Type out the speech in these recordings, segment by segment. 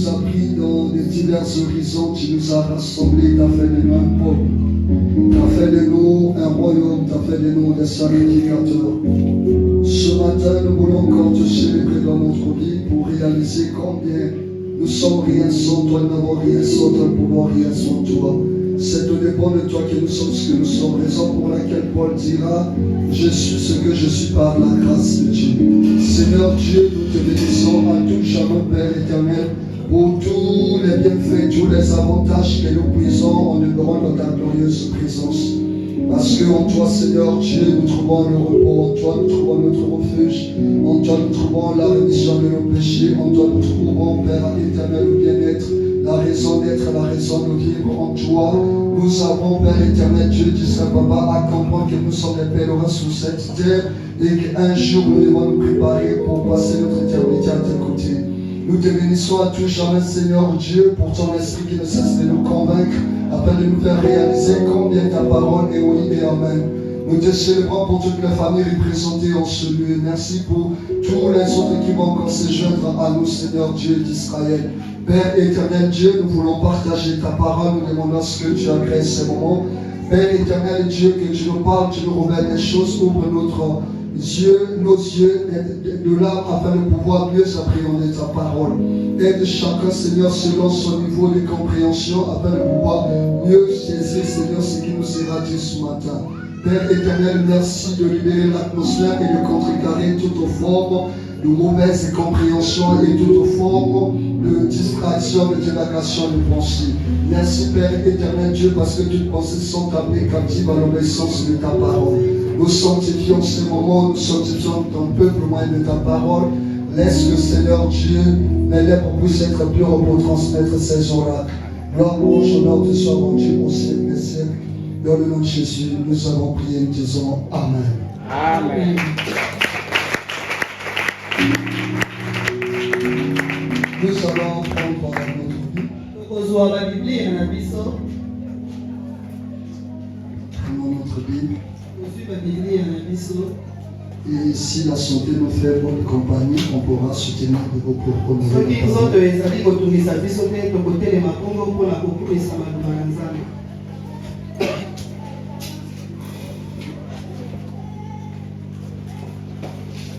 nous as pris dans les divers horizons, tu nous as rassemblés, tu as fait de nous un peuple, tu as fait de nous un royaume, tu as fait de nous des sacrificateurs. Ce matin, nous voulons encore te célébrer dans notre vie pour réaliser combien nous sommes rien sans toi, nous n'avons rien sans toi, nous pouvons rien sans toi. C'est au dépend de toi que nous sommes ce que nous sommes, raison pour laquelle Paul dira: je suis ce que je suis par la grâce de Dieu. Seigneur Dieu, nous te bénissons à tout jamais, Père éternel, pour tous les bienfaits, tous les avantages que nous puisons en demeurant dans ta glorieuse présence. Parce qu'en toi, Seigneur Dieu, nous trouvons le repos, en toi nous trouvons notre refuge, en toi nous trouvons la rémission de nos péchés, en toi nous trouvons, Père éternel, le bien-être, la raison d'être, la raison de vivre. En toi, nous avons, Père éternel, Dieu du Saint-Papa, à comprendre que nous sommes des pèlerins sur cette terre et qu'un jour nous devons nous préparer pour passer notre éternité à tes côtés. Nous te bénissons à tout jamais, Seigneur Dieu, pour ton esprit qui ne cesse de nous convaincre, afin de nous faire réaliser combien ta parole est oui et amen. Nous te célébrons pour toutes les familles représentées en ce lieu. Merci pour tous les autres qui vont encore se joindre à nous, Seigneur Dieu d'Israël. Père éternel Dieu, nous voulons partager ta parole. Nous demandons ce que tu agrées ces moments. Père éternel Dieu, que tu nous parles, tu nous révèles des choses, ouvre nos yeux de l'âme afin de pouvoir mieux appréhender ta parole. Aide chacun, Seigneur, selon son niveau de compréhension afin de pouvoir mieux saisir, Seigneur, ce qui nous sera dit ce matin. Père éternel, merci de libérer l'atmosphère et de contrecarrer toute forme de mauvaise compréhension et toute forme de distraction, de divagation, de pensée. Merci Père éternel Dieu, parce que toutes pensées sont amenées captives à l'obéissance de ta parole. Nous sanctifions ces moments, nous sanctifions ton peuple loin de ta parole. Laisse que Seigneur Dieu, mes lèvres puissent être pures pour transmettre ces oracles. Gloire, louange, honneur te soit rendu au siècle des siècles. Dans le nom de Jésus, nous avons prié, nous disons Amen. Amen. Nous allons prendre notre Bible. Prenons notre Bible. Et si la santé nous fait bonne compagnie, on pourra soutenir de vos propres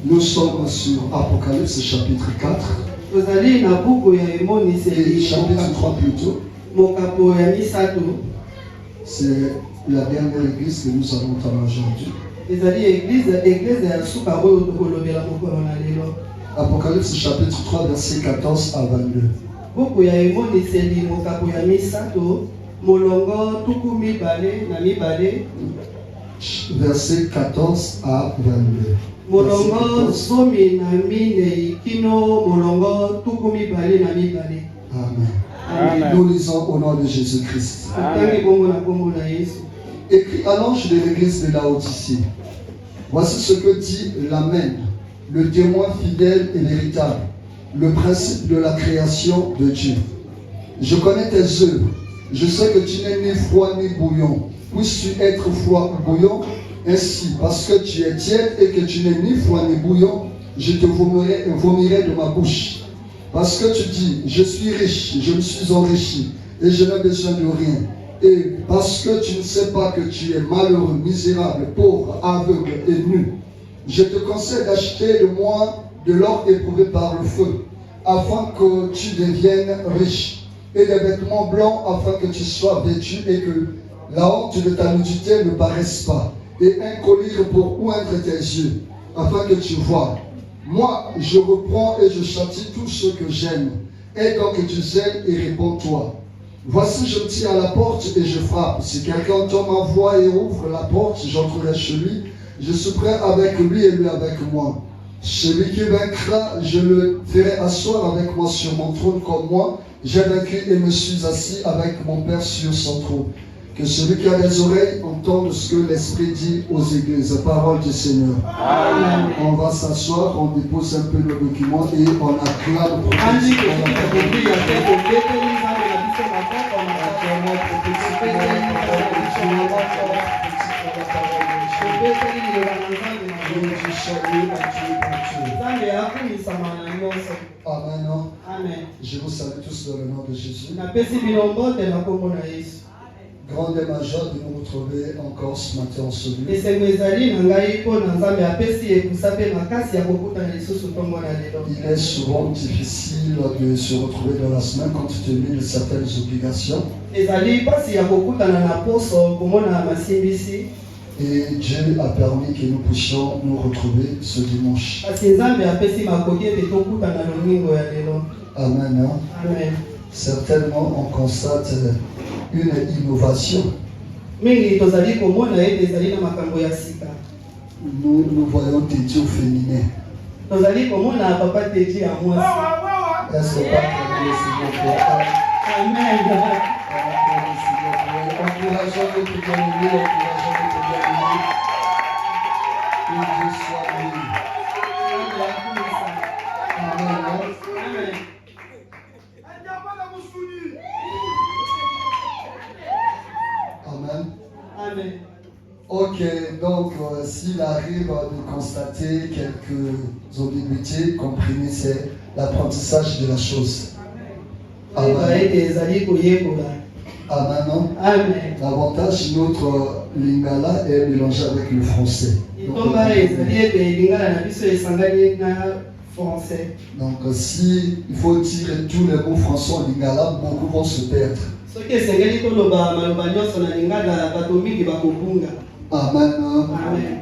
Nous sommes sur Apocalypse chapitre 4 et chapitre 3 plutôt. C'est la dernière église que nous avons entendue aujourd'hui. Apocalypse chapitre 3 verset 14 à 22. Verset 14 à 22. Amen. Nous lisons au nom de Jésus-Christ. Écrit à l'ange de l'église de Laodicée. Voici ce que dit l'Amen, le témoin fidèle et véritable, le principe de la création de Dieu. Je connais tes œuvres. Je sais que tu n'es ni froid ni bouillon. Puisses-tu être froid ou bouillon? Ainsi, parce que tu es tiède et que tu n'es ni froid ni bouillon, je te vomirai de ma bouche. Parce que tu dis, je suis riche, je me suis enrichi, et je n'ai besoin de rien. Et parce que tu ne sais pas que tu es malheureux, misérable, pauvre, aveugle et nu, je te conseille d'acheter de moi de l'or éprouvé par le feu, afin que tu deviennes riche, et des vêtements blancs afin que tu sois vêtu et que la honte de ta nudité ne paraisse pas, et un collier pour oindre tes yeux, afin que tu vois. Moi, je reprends et je châtie tous ceux que j'aime. Aie donc du zèle et réponds-toi. Voici, je me tiens à la porte et je frappe. Si quelqu'un entend ma voix et ouvre la porte, j'entrerai chez lui. Je suis prêt avec lui et lui avec moi. Celui qui vaincra, je le ferai asseoir avec moi sur mon trône comme moi. J'ai vaincu et me suis assis avec mon Père sur son trône. Que celui qui a des oreilles entende ce que l'Esprit dit aux églises. Parole du Seigneur. Amen. On va s'asseoir, on dépose un peu nos documents et on acclame le prophète. Amen. Je vous salue tous dans le nom de Jésus. napesi bino mbote na kombo na Yesu. Grande et majeure de nous retrouver encore ce matin en ce lieu. esengo ezali na ngai mpo na nzambe apesi ekusa mpe makasi ya kokutana lisusu ntongo na lelo. Il est souvent difficile de se retrouver dans la semaine compte tenu de certaines obligations. ezali mpasi ya kokutana na poso komona masimbisi. Et Dieu a permis que nous puissions nous retrouver ce dimanche. kasi nzambe apesi makoki ete tokutana lomingo ya lelo. Amen. Amen. Certainement, on constate une innovation. mingi tozali komona ete ezali na makambo ya sika. Nous voyons Téti au féminin. tozali komona papa Teti ya mwasi. Est-ce que pas Amen. encourageons notre bien-aimé, encourageons notre bien-aimé. Que Dieu soit béni. Amen. Amen. Amen. Amen. Ok, donc s'il arrive de constater quelques ambiguïtés, comprenez, c'est l'apprentissage de la chose. Amen. Amen. Amen. L'avantage, notre lingala est mélangé avec le français. Donc si il faut tirer tous les mots français en lingala, beaucoup vont se perdre. Amen. Amen.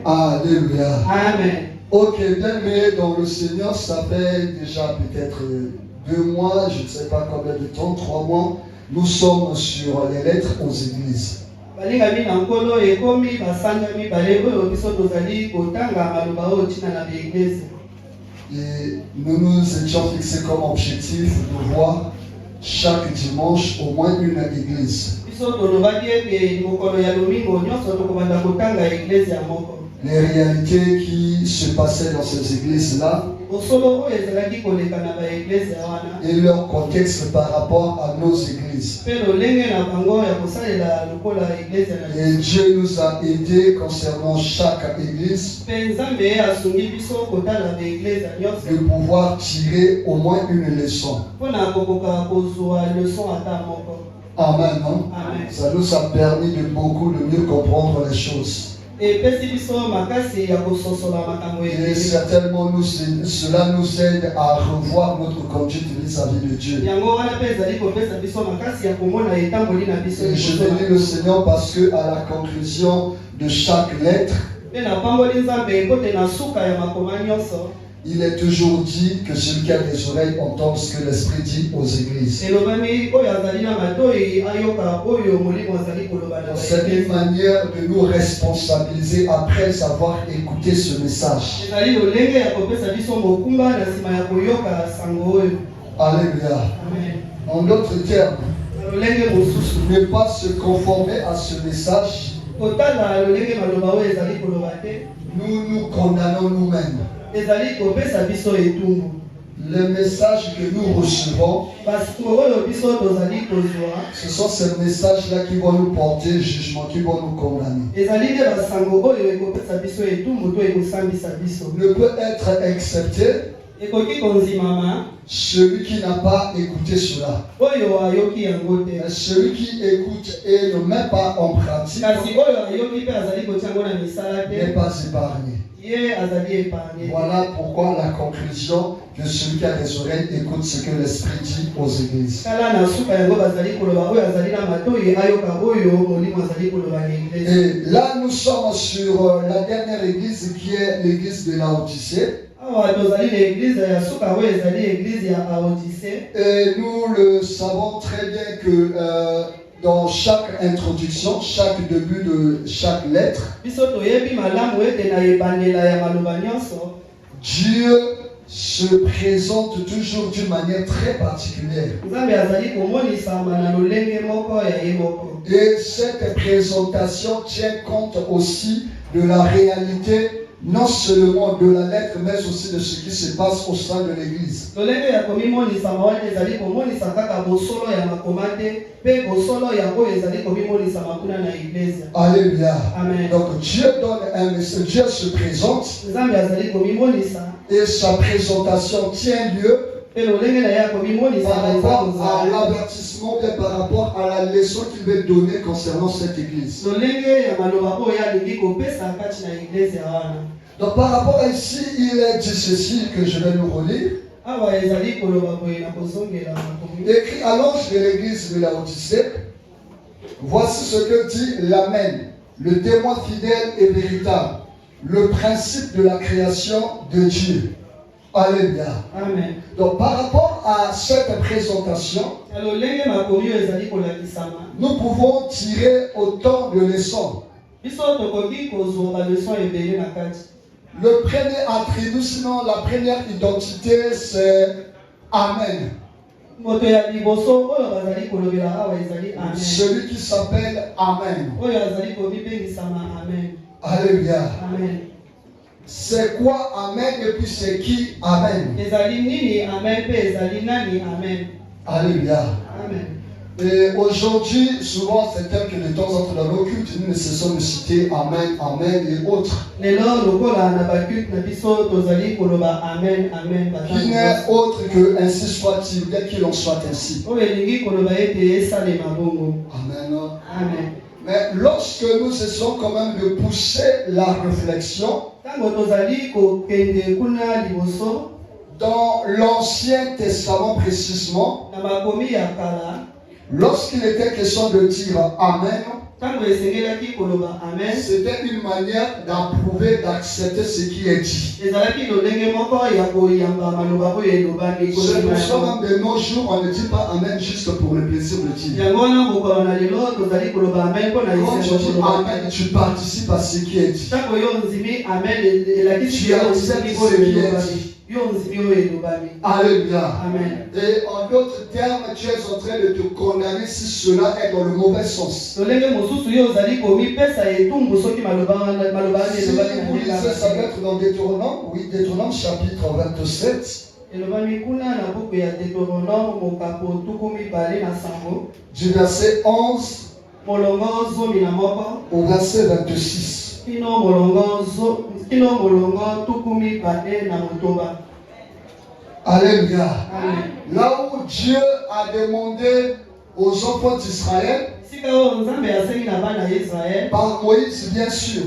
Alléluia. Amen. Ok, bien, mais dans le Seigneur, ça fait déjà peut-être 2 mois, je ne sais pas combien de temps, 3 mois, nous sommes sur les lettres aux églises. Et nous nous étions fixés comme objectif de voir chaque dimanche au moins une église. Les réalités qui se passaient dans ces églises-là et leur contexte par rapport à nos églises. Et Dieu nous a aidés concernant chaque église de pouvoir tirer au moins une leçon. Amen. Amen. Ça nous a permis de beaucoup de mieux comprendre les choses. Et certainement cela nous aide à revoir notre conduite vis-à-vis de Dieu. Et je bénis le Seigneur parce que à la conclusion de chaque lettre, il est toujours dit que celui qui a des oreilles entende ce que l'Esprit dit aux églises. C'est une manière de nous responsabiliser après avoir écouté ce message. Alléluia. En d'autres termes, ne pas se conformer à ce message, nous nous condamnons nous-mêmes. Le message que nous recevons, ce sont ces messages-là qui vont nous porter jugement, qui vont nous condamner. Ne peut être accepté celui qui n'a pas écouté cela. Celui qui écoute et ne met pas en pratique n'est pas épargné. Voilà pourquoi la conclusion que celui qui a des oreilles écoute ce que l'Esprit dit aux églises. Et là nous sommes sur la dernière église qui est l'église de Laodicée. Et nous le savons très bien que dans chaque introduction, chaque début de chaque lettre, Dieu se présente toujours d'une manière très particulière. Et cette présentation tient compte aussi de la réalité, non seulement de la lettre, mais aussi de ce qui se passe au sein de l'église. Alléluia. Amen. Donc Dieu donne un message, Dieu se présente et sa présentation tient lieu par rapport à l'avertissement, bien par rapport à la leçon qu'il veut donner concernant cette église. Donc par rapport à ici, il est dit ceci que je vais nous relire. Écrit à l'ange de l'église de Laodicée, voici ce que dit l'Amen, le témoin fidèle et véritable, le principe de la création de Dieu. Alléluia. Amen. Donc par rapport à cette présentation, nous pouvons tirer autant de leçons. Le premier attribut, sinon la première identité, c'est Amen. Celui qui s'appelle Amen. Alléluia. Amen. C'est quoi Amen et puis c'est qui Amen? Alléluia. Amen. Et aujourd'hui, souvent, c'est tel que de temps en temps dans nos cultes, nous ne cessons de citer Amen, Amen et autres. Qui n'est autre que ainsi soit-il, bien qu'il en soit ainsi. Amen. Amen. Mais lorsque nous cessons quand même de pousser la réflexion, dans l'Ancien Testament précisément, lorsqu'il était question de dire Amen, c'était une manière d'approuver, d'accepter ce qui est dit. C'est pour ça même de nos jours, on ne dit pas Amen juste pour le plaisir de dire. Quand tu dis Amen, tu participes à ce qui est dit. Tu acceptes ce qui est dit. Alléluia. Amen. Et en d'autres termes, tu es en train de te condamner si cela est dans le mauvais sens. Si vous lisez, ça va être dans Deutéronome, oui, Deutéronome chapitre 27. Du verset 11 au verset 26. Alléluia. Là où Dieu a demandé aux enfants d'Israël, par Moïse bien sûr,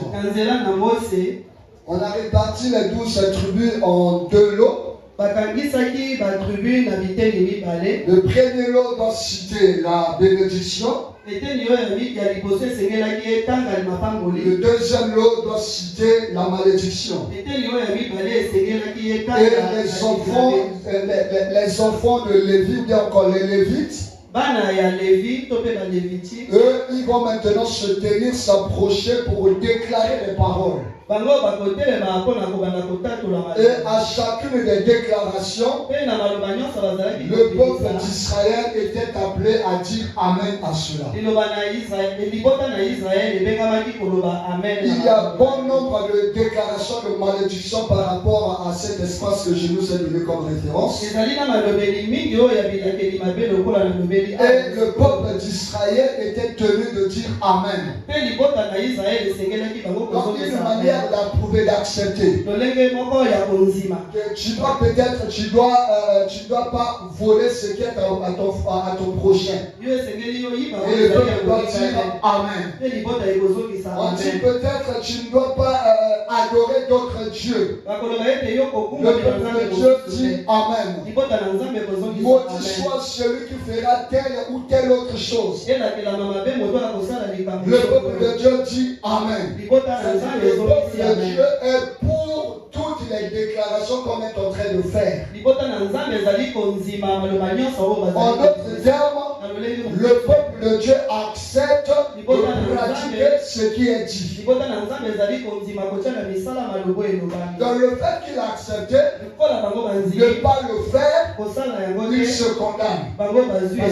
on a réparti les 12 tribus en 2 lots. Le premier lot doit citer la bénédiction. Le deuxième lot doit citer la malédiction. Et les enfants de Lévi, ou bien encore les Lévites, eux, ils vont maintenant se tenir, s'approcher pour déclarer les paroles. Et à chacune des déclarations, le peuple d'Israël était appelé à dire Amen à cela. Il y a bon nombre de déclarations de malédiction par rapport à cet espace que je nous ai donné comme référence. Et le peuple d'Israël était tenu de dire Amen. Donc une manière d'approuver, d'accepter. Tu dois peut-être, tu dois pas voler ce qui est à ton prochain. Et le peuple doit dire Amen. On dit peut-être tu ne dois pas adorer d'autres dieux. Le peuple de Dieu dit Amen. Maudit soit celui qui fera telle ou telle autre chose. Le peuple de Dieu dit Amen. Le peuple de Dieu est pour toutes les déclarations qu'on est en train de faire. En d'autres termes, le peuple de Dieu accepte de pratiquer ce qui est dit. Dans le fait qu'il a accepté de ne pas le faire, il se condamne. Parce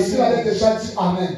qu'il avait déjà dit Amen.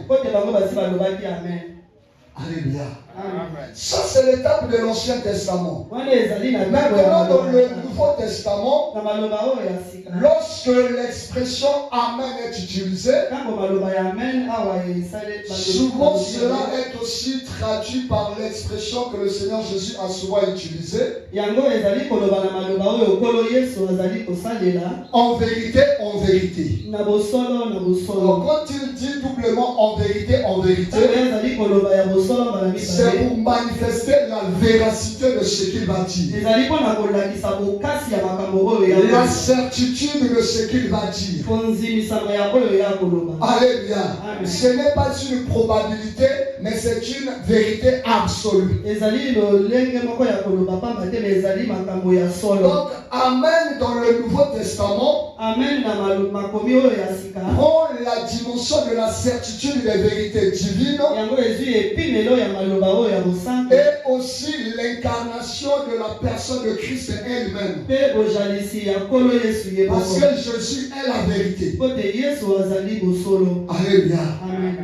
Alléluia. Amen. Ça, c'est l'étape de l'Ancien Testament. Wana ezali na Bible ya Maintenant, dans le maloba. Nouveau Testament, Na maloba oyo ya sika. lorsque l'expression Amen est utilisée, Ntango maloba ya amen awa esale souvent cela est aussi traduit par l'expression que le Seigneur Jésus a souvent utilisée. yango ezali koloba na maloba oyo nkolo yesu azali kosalela En vérité, en vérité. na bosolo na Alors, bosolo. quand il dit doublement en vérité, Ntango ezali koloba ya bosolo mbala c'est mibale pour manifester la véracité de ce qu'il va dire. ezali mpona kolakisa bokasi ya makambo oyo ya La Yesu. certitude de ce qu'il va dire. konzimisama ya oyo ya koloba. Alléluia. Amen. Ce n'est pas une probabilité, mais c'est une vérité absolue. ezali lolenge moko ya koloba pamba te mais ezali makambo ya solo. Donc, Amen dans le Nouveau Testament amen na makomi oyo ya sika prend la dimension de la certitude des vérités divines yango ezwi epimelo ya maloba oyo ya bosantu et aussi l'incarnation de la personne de Christ elle-même. mpe bojalisi ya nkolo yesu ye Parce moko que Jésus est la vérité. mpo te yesu azali bosolo. Alléluia. amen.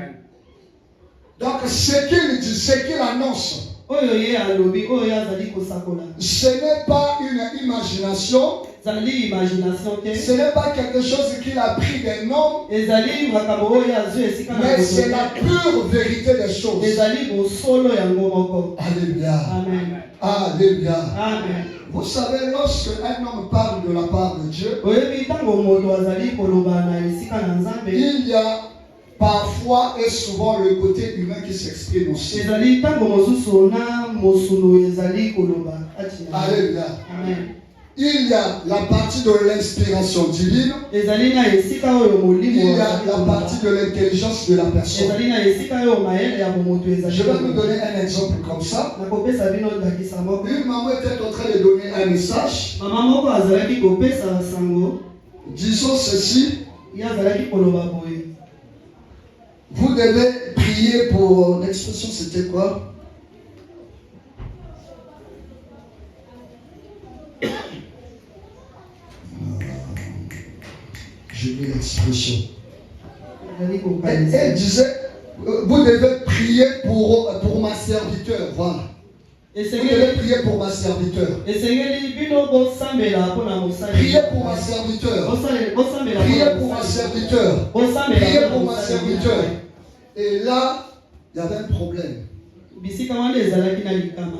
Donc, ce qu'il dit, ce qu'il annonce, oyo ye alobi oyo azali kosakola ce n'est pas une imagination, ezali imagination te ce n'est pas quelque chose qu'il a pris d'un homme, ezali makambo oyo azwi esika na mais c'est moto la pure vérité des choses. ezali bosolo yango moko. Alléluia. amen. Alléluia. amen. Vous savez, lorsque un homme parle de la part de Dieu, oyebi ntango moto azali koloba na esika na nzambe il y a parfois et souvent le côté humain qui s'exprime aussi. ezali ntango mosusu na mosunu ezali koloba kati na Alléluia. amen. Il y a la partie de l'inspiration divine, ezali na esika oyo molimo il y a azali la koloba. partie de l'intelligence de la personne. ezali na esika oyo mayele ya bomoto ezali Je vais vous koloba. donner un exemple comme ça. nakopesa bino ndakisa moko. Une maman était en train de donner un message. mama moko azalaki kopesa sango Disons ceci, ye azalaki koloba boye vous devez prier pour... L'expression c'était quoi? J'ai mis l'expression. ezali Elle kokanisa disait, vous devez prier pour ma serviteur. Voilà. Vous devez esengeli prier pour ma serviteur. esengeli bino bosambela mpona mosali. Priez pour ma serviteur. bosambela Priez mpona pour ma mosali. serviteur. bosambela Priez mpona pour ma mosali. serviteur. Et là, il y avait un problème. bisika wana ezalaki na likama.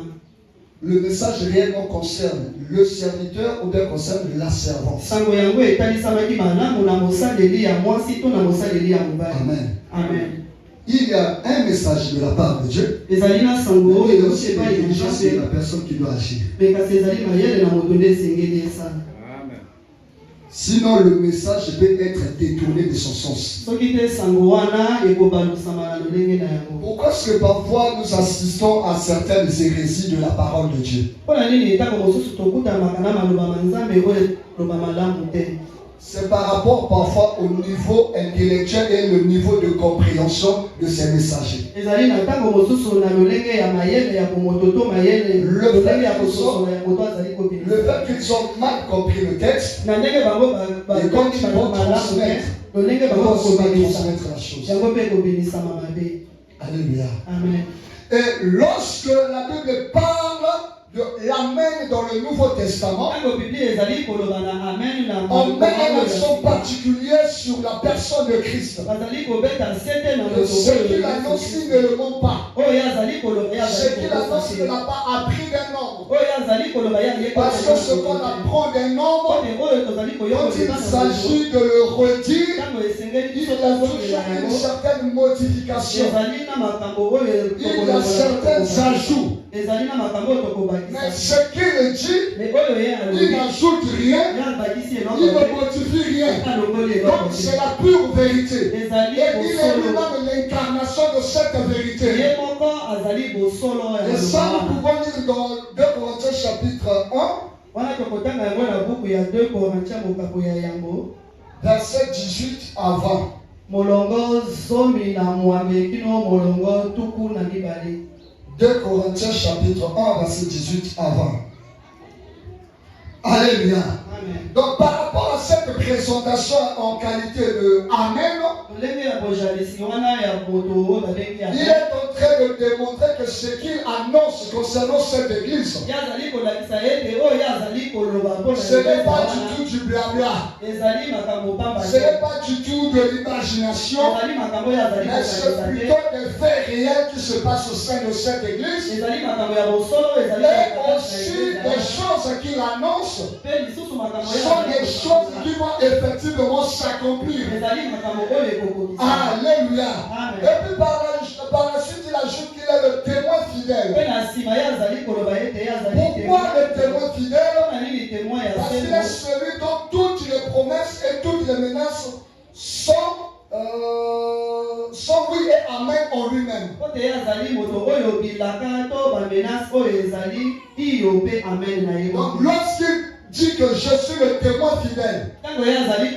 Le message réellement concerne le serviteur ou bien concerne la servante. sango yango etalisamaki malamu na mosaleli ya mwasi to na mosaleli ya mobali. Amen. amen. Il y a un message de la part de Dieu. ezali na sango Il y a oyo aussi epai na l'intelligence de la nzambe personne qui doit agir. me kasi ezali mayele na moto nde esengeli esala. Sinon, le message peut être détourné de son sens. soki te sango wana ekobalusama na lolenge na yango. Pourquoi est-ce que parfois nous assistons à certaines hérésies de la parole de Dieu? mpona nini ntango mosusu tokutamaka na maloba ma nzambe oyo loba malamu te? C'est par rapport parfois au niveau intellectuel et le niveau de compréhension de ces messagers. ezali na ntango mosusu na lolenge ya mayele ya komoto to mayele lolenge ya kososola ya moto azali Le kobimisa. fait qu'ils ont mal compris le texte, na ndenge bango et quand ils vont malamu te transmettre, lolenge ils bango vont se kobimisa transmettre la chose. yango mpe kobimisama mabe. Alléluia. amen. Et lorsque la Bible parle de l'amen dans le Nouveau Testament, ntango biblia ezali koloba na amen na on met un accent particulier sur la personne de Christ. bazali kobeta sete na Que ce qu'il annonce, il ne le ment pas. oyo azali koloba ye Ce azali qu'il annonce, il ne koloba l'a pas appris d'un homme. oyo azali koloba ye aye Parce que ce qu'on apprend d'un homme, oyo tozali quand il koyoka s'agit de le redire, ntango esengeli il biso a toujours tozongela une yango certaine modification. ezali na makambo oyo Il y a certains ajouts. ezali na makambo oyo Mais tokobakisa ce qu'il dit, mais oyo ye il alobi n'ajoute rien, ye abakisi il eloko ne modifie rien. alongoli eloko Donc c'est la pure vérité. ezali Et il est bosolo lui-même l'incarnation de cette vérité. ye moko azali bosolo ya Et ça, nous loba pouvons lire dans 2 Corinthiens chapitre 1, wana tokotanga yango na buku ya 2 Corinthiens mokapo ya yango verset 18 à 20. molongo zomi na mwambe kino molongo tuku na mibale. 2 Corinthiens chapitre 1, verset 18 à 20. Alléluia. Amen. Donc par rapport à cette présentation en qualité de Amen, ndenge ya bojalisi wana ya moto oyo babengi ya il est en train de démontrer ce qu'il annonce concernant cette église, ce n'est pas du tout du blabla. Ce n'est pas du tout de l'imagination, mais c'est plutôt des faits réels qui se passent au sein de cette église. Et aussi des choses qu'il annonce sont des choses qui vont effectivement s'accomplir. Alléluia. Et puis par la suite, il ajoute qu'il est le témoin fidèle. Pourquoi le témoin fidèle? Parce qu'il est celui dont toutes les promesses et toutes les menaces sont oui et amen en lui-même. Donc lorsqu'il dit que je suis le témoin fidèle, c'est-à-dire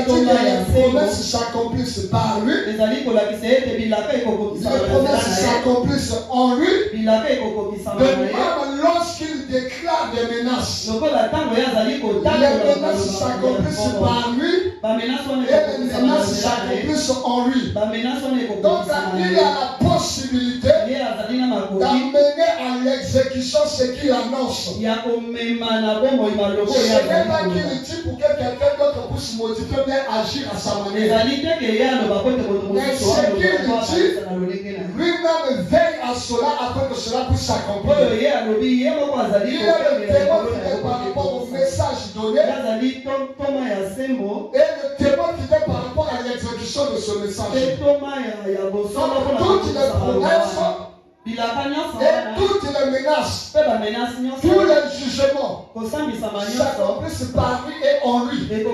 que les promesses s'accomplissent par lui, les promesses s'accomplissent en lui, de même lorsqu'il déclare des menaces, les menaces s'accomplissent par lui et les menaces s'accomplissent en lui. Donc il y a la possibilité d'amener à l'exécution ce qu'il annonce. Ce n'est pas qu'il dit pour que quelqu'un d'autre puisse modifier bien agir à sa manière. Mais ce qu'il dit, lui-même veille à cela afin que cela puisse s'accomplir. Il est le témoin fidèle par rapport au message donné et le témoin fidèle par rapport à l'exécution de ce message. Donc toutes les promesses et toutes les menaces, tous les jugements s'accomplissent par lui et en lui. Il est le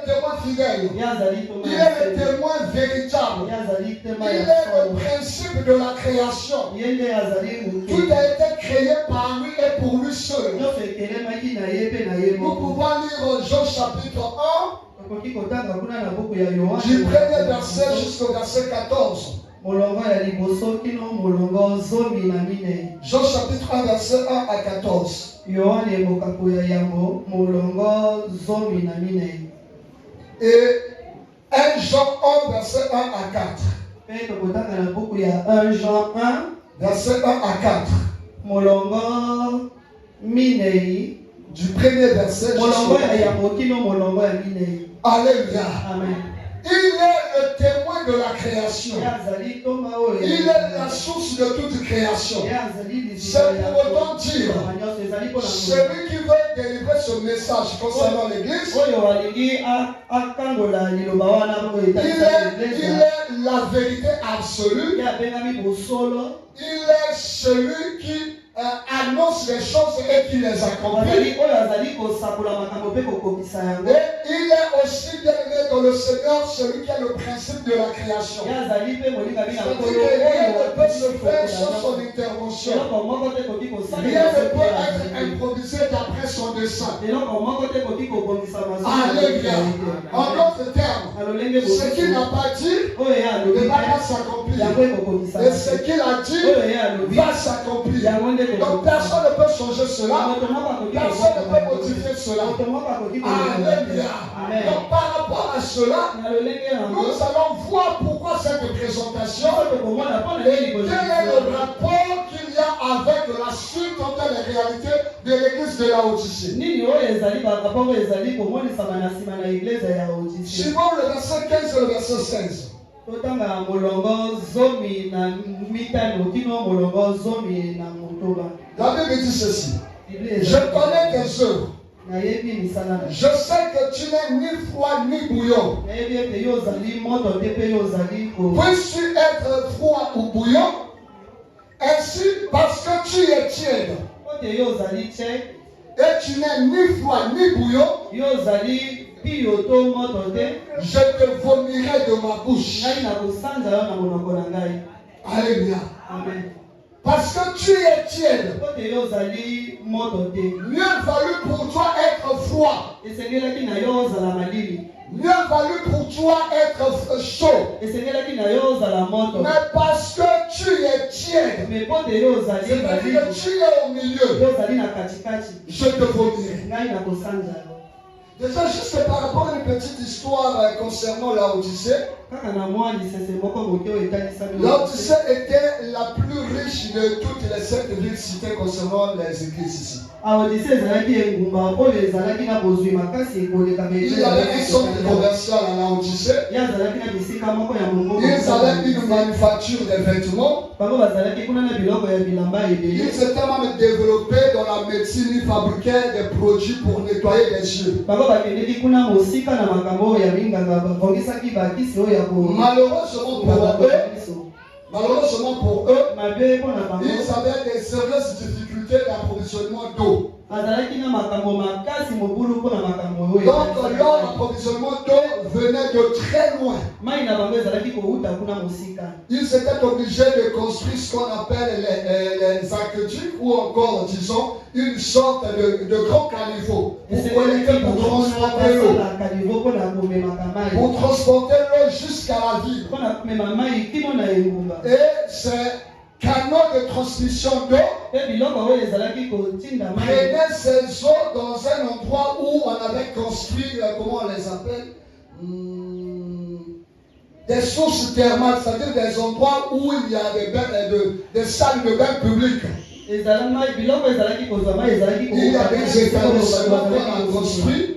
témoin fidèle. Il est le témoin véritable. Il est le principe de la création. Tout a été créé par lui et pour lui seul. Nous pouvons lire Jean chapitre 1 du premier verset jusqu'au verset 14. Jean chapitre 1 verset 1 à 14. Et 1 Jean 1 verset 1 à 4. 1 Jean 1 verset 1 à 4. Du premier verset jusqu'au 4. Alléluia. Amen. Il est le témoin de la création. Il est la source de toute création. C'est pour autant dire, celui qui veut délivrer ce message concernant l'Église, il est la vérité absolue. Il est celui qui annonce les choses et qui les accomplit. Et il est aussi bien aimé dans le Seigneur, celui qui a le principe de la création. C'est-à-dire que rien ne peut se faire sans son intervention. Rien ne peut être improvisé d'après son dessein. Alléluia. En d'autres termes, ce qu'il n'a pas dit ne va pas s'accomplir. Et ce qu'il a dit va s'accomplir. Donc personne ne peut changer cela. Personne ne peut modifier cela. Alléluia. Donc par rapport à cela, nous allons voir pourquoi cette présentation et quel est le rapport qu'il y a avec la suite de les réalités de l'église de Laodicée. Suivons le verset 15 et le verset 16. La Bible dit ceci. Je connais tes œuvres. Je sais que tu n'es ni froid ni bouillant. Puisses-tu être froid ou bouillant? Ainsi, parce que tu es tiède et tu n'es ni froid ni bouillant, je te vomirai de ma bouche. Alléluia. Amen. Parce que tu es tiède, mieux valu pour toi être froid. Mieux valu pour toi être chaud. Mais parce que tu es tiède, c'est-à-dire que tu es au milieu, je te vomirai. Déjà, juste par rapport à une petite histoire concernant la Odyssée. L'Odyssée était la plus riche de toutes les 7 villes citées concernant les églises ici. Il y avait un centre commercial à la Odyssée. Ils avaient une manufacture de vêtements. Ils étaient même développés dans la médecine, ils fabriquaient des produits pour nettoyer les yeux. Malheureusement pour eux, ils avaient des sérieuses difficultés d'approvisionnement d'eau. Donc leur approvisionnement d'eau venait de très loin. Ils étaient obligés de construire ce qu'on appelle les aqueducs ou encore, disons, une sorte de grand caniveau pour transporter l'eau. Pour transporter l'eau jusqu'à la ville. Et c'est canaux de transmission d'eau prenaient ces eaux dans un endroit où on avait construit, comment on les appelle, des sources thermales, c'est-à-dire des endroits où il y a des salles de bain publiques. Il y a des établissements qu'on a construits.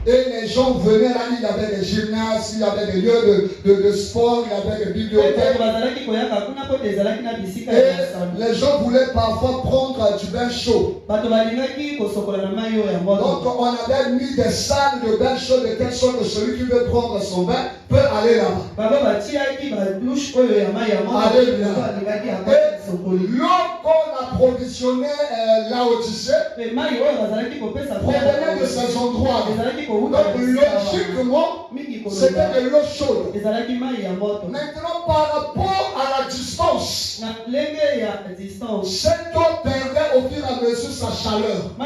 Et les gens venaient là, il y avait des gymnases, il y avait des lieux de sport, il y avait des bibliothèques. Et les gens voulaient parfois prendre du bain chaud. Donc on avait mis des salles de bain chaud de telle sorte que celui qui veut prendre son bain peut aller là-bas. L'eau qu'on approvisionnait la Odyssée provenait de ces endroits. Donc logiquement, c'était de l'eau chaude. Maintenant, par rapport à la distance, cette eau perdait au fur et à mesure sa chaleur. Et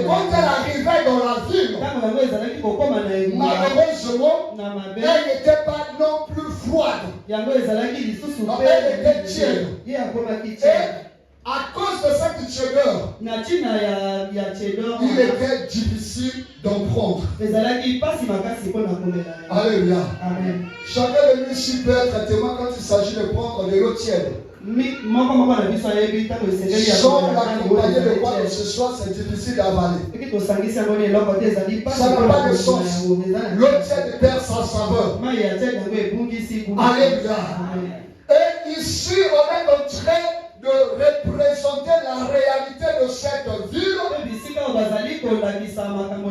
quand elle arrivait dans la ville, malheureusement, elle n'était pas non plus froide. Elle était tiède. Et à cause de cette tiédeur, il était difficile d'en prendre. Alléluia. Chacun de nous ici peut être témoin quand il s'agit de prendre de l'eau tiède. Sans l'accompagner de quoi que ce soit, c'est difficile d'avaler. Ça n'a pas de sens. L'eau tiède perd sa saveur. Alléluia. Et ici, on est en train de représenter la réalité de cette ville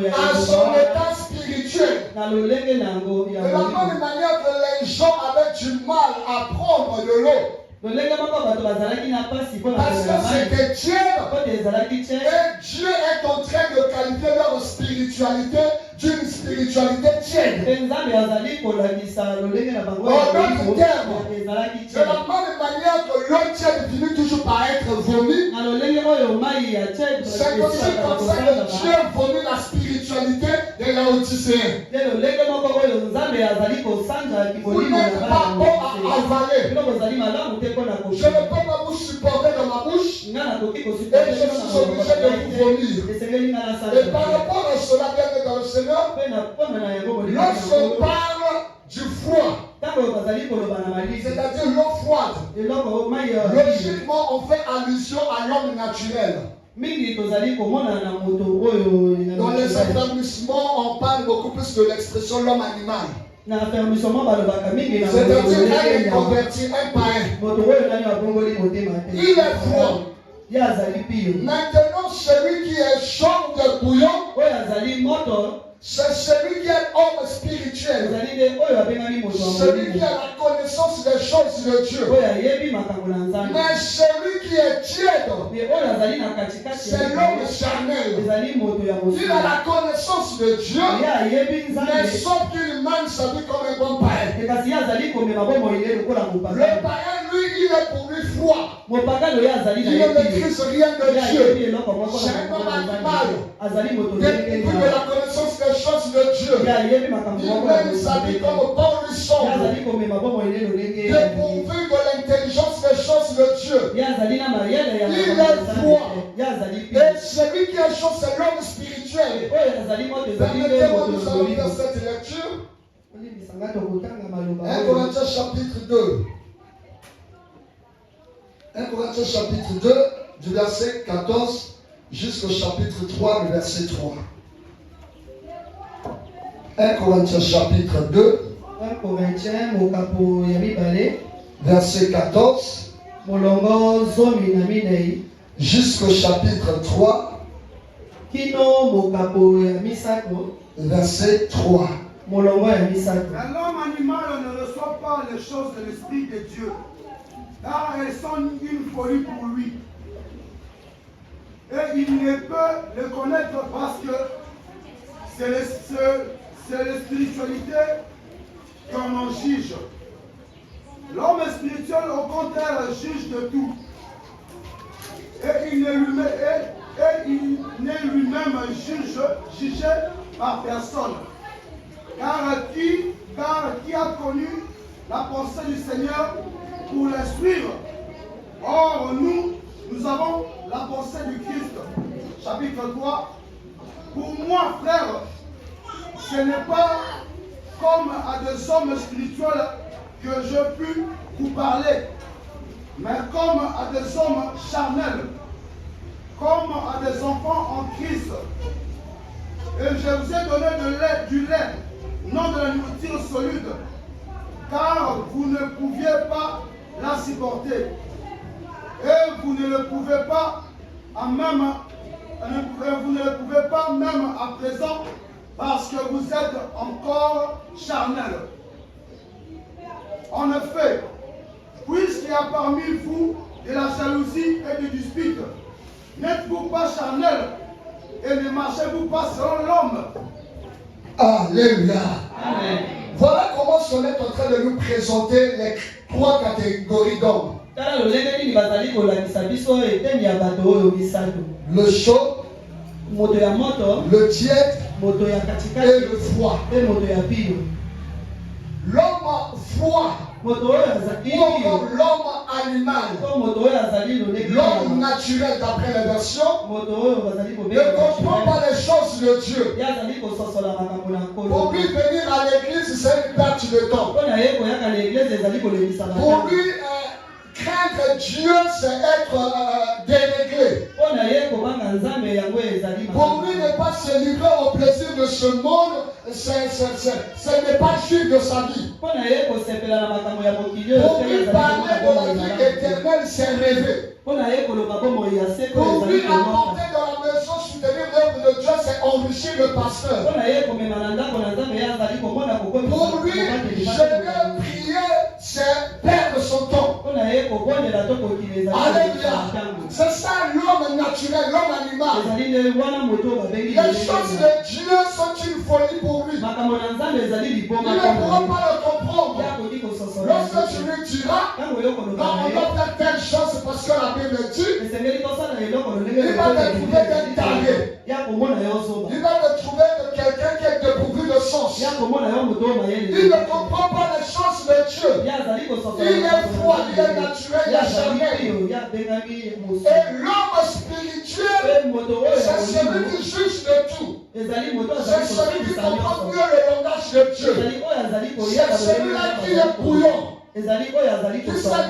à son état spirituel. De la même manière que les gens avaient du mal à prendre de l'eau. Parce que c'était tiède. Et Dieu est en train de qualifier leur spiritualité d'une spiritualité tiède. En d'autres termes, de la même manière que l'eau tiède finit toujours par être vomi, c'est aussi comme ça que Dieu vomit la spiritualité de la Odyssée. Vous n'êtes pas bon à avaler. Je ne peux pas vous supporter dans ma bouche et je suis obligé de vous vomir. Et par rapport à cela, bien dans le Seigneur, lorsqu'on parle du froid, c'est-à-dire l'eau froide, logiquement on fait allusion à l'homme naturel. Dans les établissements, on parle beaucoup plus de l'expression l'homme animal. C'est-à-dire qu'il est converti un païen. Il est froid. Maintenant, celui qui est chaud de bouillon, c'est celui qui est homme spirituel. Celui qui a la connaissance des choses de Dieu. Mais celui qui est tiède, c'est l'homme charnel. Il a la connaissance de Dieu, mais sauf qu'il mène sa vie comme un bon païen. Le païen, lui, il est pour lui froid. Il ne maîtrise rien de Dieu. C'est un homme animal. Depuis de la connaissance des choses de Dieu, il mène sa vie comme bon lui semble. Dépourvu de l'intelligence des choses de Dieu. Il est froid. Et celui qui a chaud, c'est l'homme spirituel. Permettez-moi de nous allons faire cette lecture. 1 Corinthiens chapitre 2. 1 Corinthiens chapitre 2, du verset 14 jusqu'au chapitre 3, le verset 3. 1 Corinthiens chapitre 2, verset 14 jusqu'au chapitre 3, verset 3. L'homme animal ne reçoit pas les choses de l'Esprit de Dieu, car elles sont une folie pour lui. Et il ne peut le connaître parce que c'est la spiritualité qu'on en juge. L'homme spirituel, au contraire, juge de tout. Et il n'est lui-même jugé par personne. Car qui a connu la pensée du Seigneur pour la suivre? Or, nous avons la pensée du Christ. Chapitre 3. Pour moi, frère, ce n'est pas comme à des hommes spirituels que je puis vous parler, mais comme à des hommes charnels, comme à des enfants en Christ. Et je vous ai donné du lait, non de la nourriture solide, car vous ne pouviez pas la supporter. Et vous ne le pouvez pas même à présent, parce que vous êtes encore charnel. En effet, puisqu'il y a parmi vous de la jalousie et du dispute, n'êtes-vous pas charnel et ne marchez-vous pas selon l'homme? Alléluia. Amen. Voilà comment on est en train de nous présenter les 3 catégories d'hommes. Le chaud, le tiède et le froid. L'homme froid, ou encore l'homme animal, l'homme naturel d'après la version, ne comprend pas les choses de Dieu. Pour lui, venir à l'église, c'est une perte de temps. Pour lui, craindre Dieu, c'est être déréglé. Pour lui, ne pas se livrer au plaisir de ce monde, ce n'est pas juste de sa vie. Pour lui, parler de la vie éternelle, c'est rêver. Pour lui, apporter dans la maison, soutenir l'œuvre de Dieu, c'est enrichir le pasteur. Pour lui, je prier, c'est perdre son temps. Alléluia. C'est ça l'homme naturel, l'homme animal. Les choses de Dieu sont une folie pour lui. Il ne pourra pas le comprendre. Lorsque tu lui diras, on doit faire telle chose parce que la Bible dit, il va te trouver d'être taré. Il va te trouver de quelqu'un qui est dépourvu de sens. Il ne comprend pas les choses de Dieu. Il est froid, il est naturel, il est charnel. Et l'homme spirituel, c'est celui qui juge de tout. C'est celui qui comprend mieux le langage de Dieu. C'est celui-là qui est bouillant. Qui sait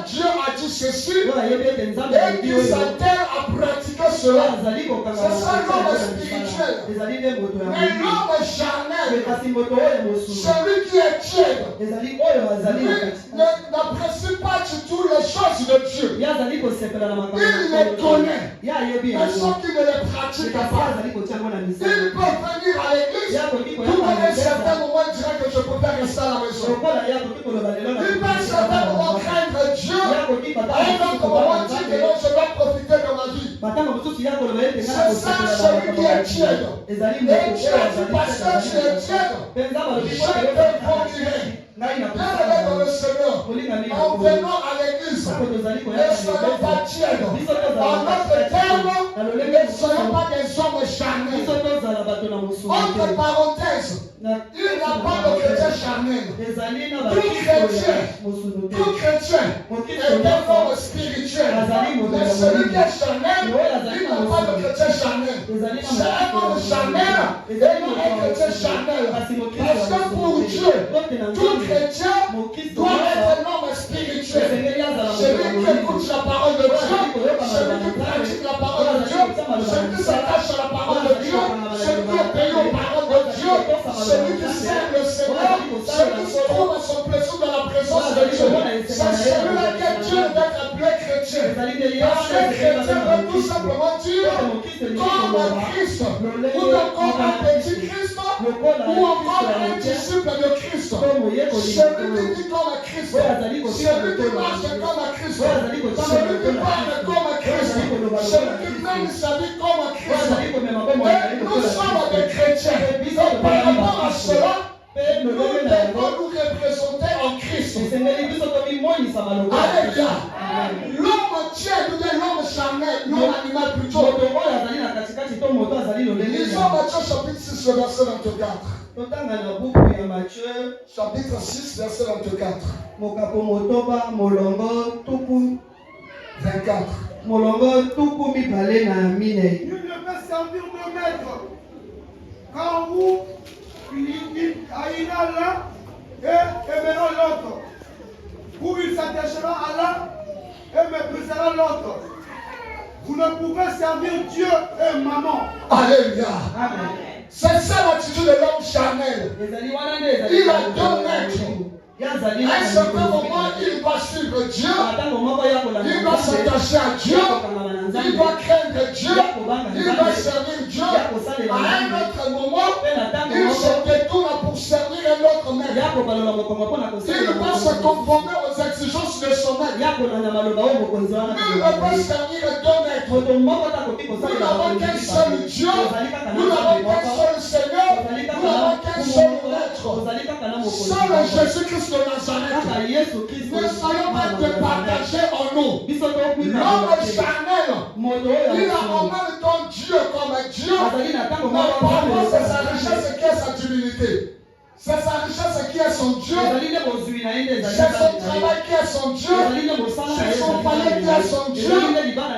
Dieu a dit ceci et qui s'attelle à pratiquer cela. C'est ça l'homme spirituel. Mais l'homme charnel, celui qui est tiède, n'apprécie pas du tout les choses de Dieu. Il les connaît, mais sauf qu'il ne les pratique pas. Il peut venir à l'église, tout à un certain moment il dirait que je préfère rester à la maison. Il peut à un certain moment craindre Dieu, à un autre moment dire que non, je dois profiter de ma vie. C'est ça celui qui est tiède. Et Dieu a dit, pasteur, tu es tiède, je te conduirai. Bien-aimés dans le Seigneur, en venant à l'église, ne soyons pas tièdes. En notre terme, ne soyons pas des hommes charnels. Entre parenthèses, il n'y a pas de chrétien charnel. Tout chrétien est un homme spirituel. Mais celui qui est charnel, il n'a pas de chrétien charnel. C'est un homme charnel et non un chrétien charnel. Parce que pour Dieu, tout chrétien doit être un homme spirituel. Celui qui écoute la parole de Dieu, celui qui pratique la parole de Dieu, celui qui s'attache à la parole de Dieu, celui qui est payé aux paroles de Dieu, celui qui sert le Seigneur, celui qui se trouve à son plaisir dans la présence de Dieu. C'est celui-là que Dieu d'être appelé chrétien. Parce que chrétien veut tout simplement dire comme Christ, ou encore un petit Christ, ou encore un disciple de Christ. Celui qui dit comme Christ, celui qui marche comme Christ, celui qui parle comme Christ, celui qui mène sa vie comme Christ. Et nous sommes des chrétiens. Et par rapport à cela, nous devons nous représenter en Christ. Alléluia. L'homme tiède ou l'homme charnel, l'homme animal plutôt. Lisons Matthieu chapitre 6, verset 24. Chapitre 6, verset 24. 24. Nul ne peut servir de maître. Quand vous haïrez l'un et aimeront l'autre, ou il s'attachera à l'un et méprisera l'autre. Vous ne pouvez servir Dieu et maman. Alléluia. C'est ça l'attitude de l'homme charnel. Il a deux maîtres. À un certain moment, il va suivre Dieu, il va s'attacher à Dieu, il va craindre Dieu, il va servir Dieu. À un autre moment, il se détourne pour servir un autre maître. Il va se conformer aux exigences de son maître. Nul ne peut servir deux maîtres. Nous n'avons qu'un seul Dieu, nous n'avons qu'un seul Seigneur, nous n'avons qu'un seul maître. Seul Jésus-Christ de Nazareth. Ne soyons pas départagés en nous. L'homme charnel, il a en même temps Dieu comme Dieu, mais parfois c'est sa richesse qui est sa divinité. C'est sa richesse qui est son Dieu. C'est son travail qui est son Dieu. C'est son palais qui est son Dieu.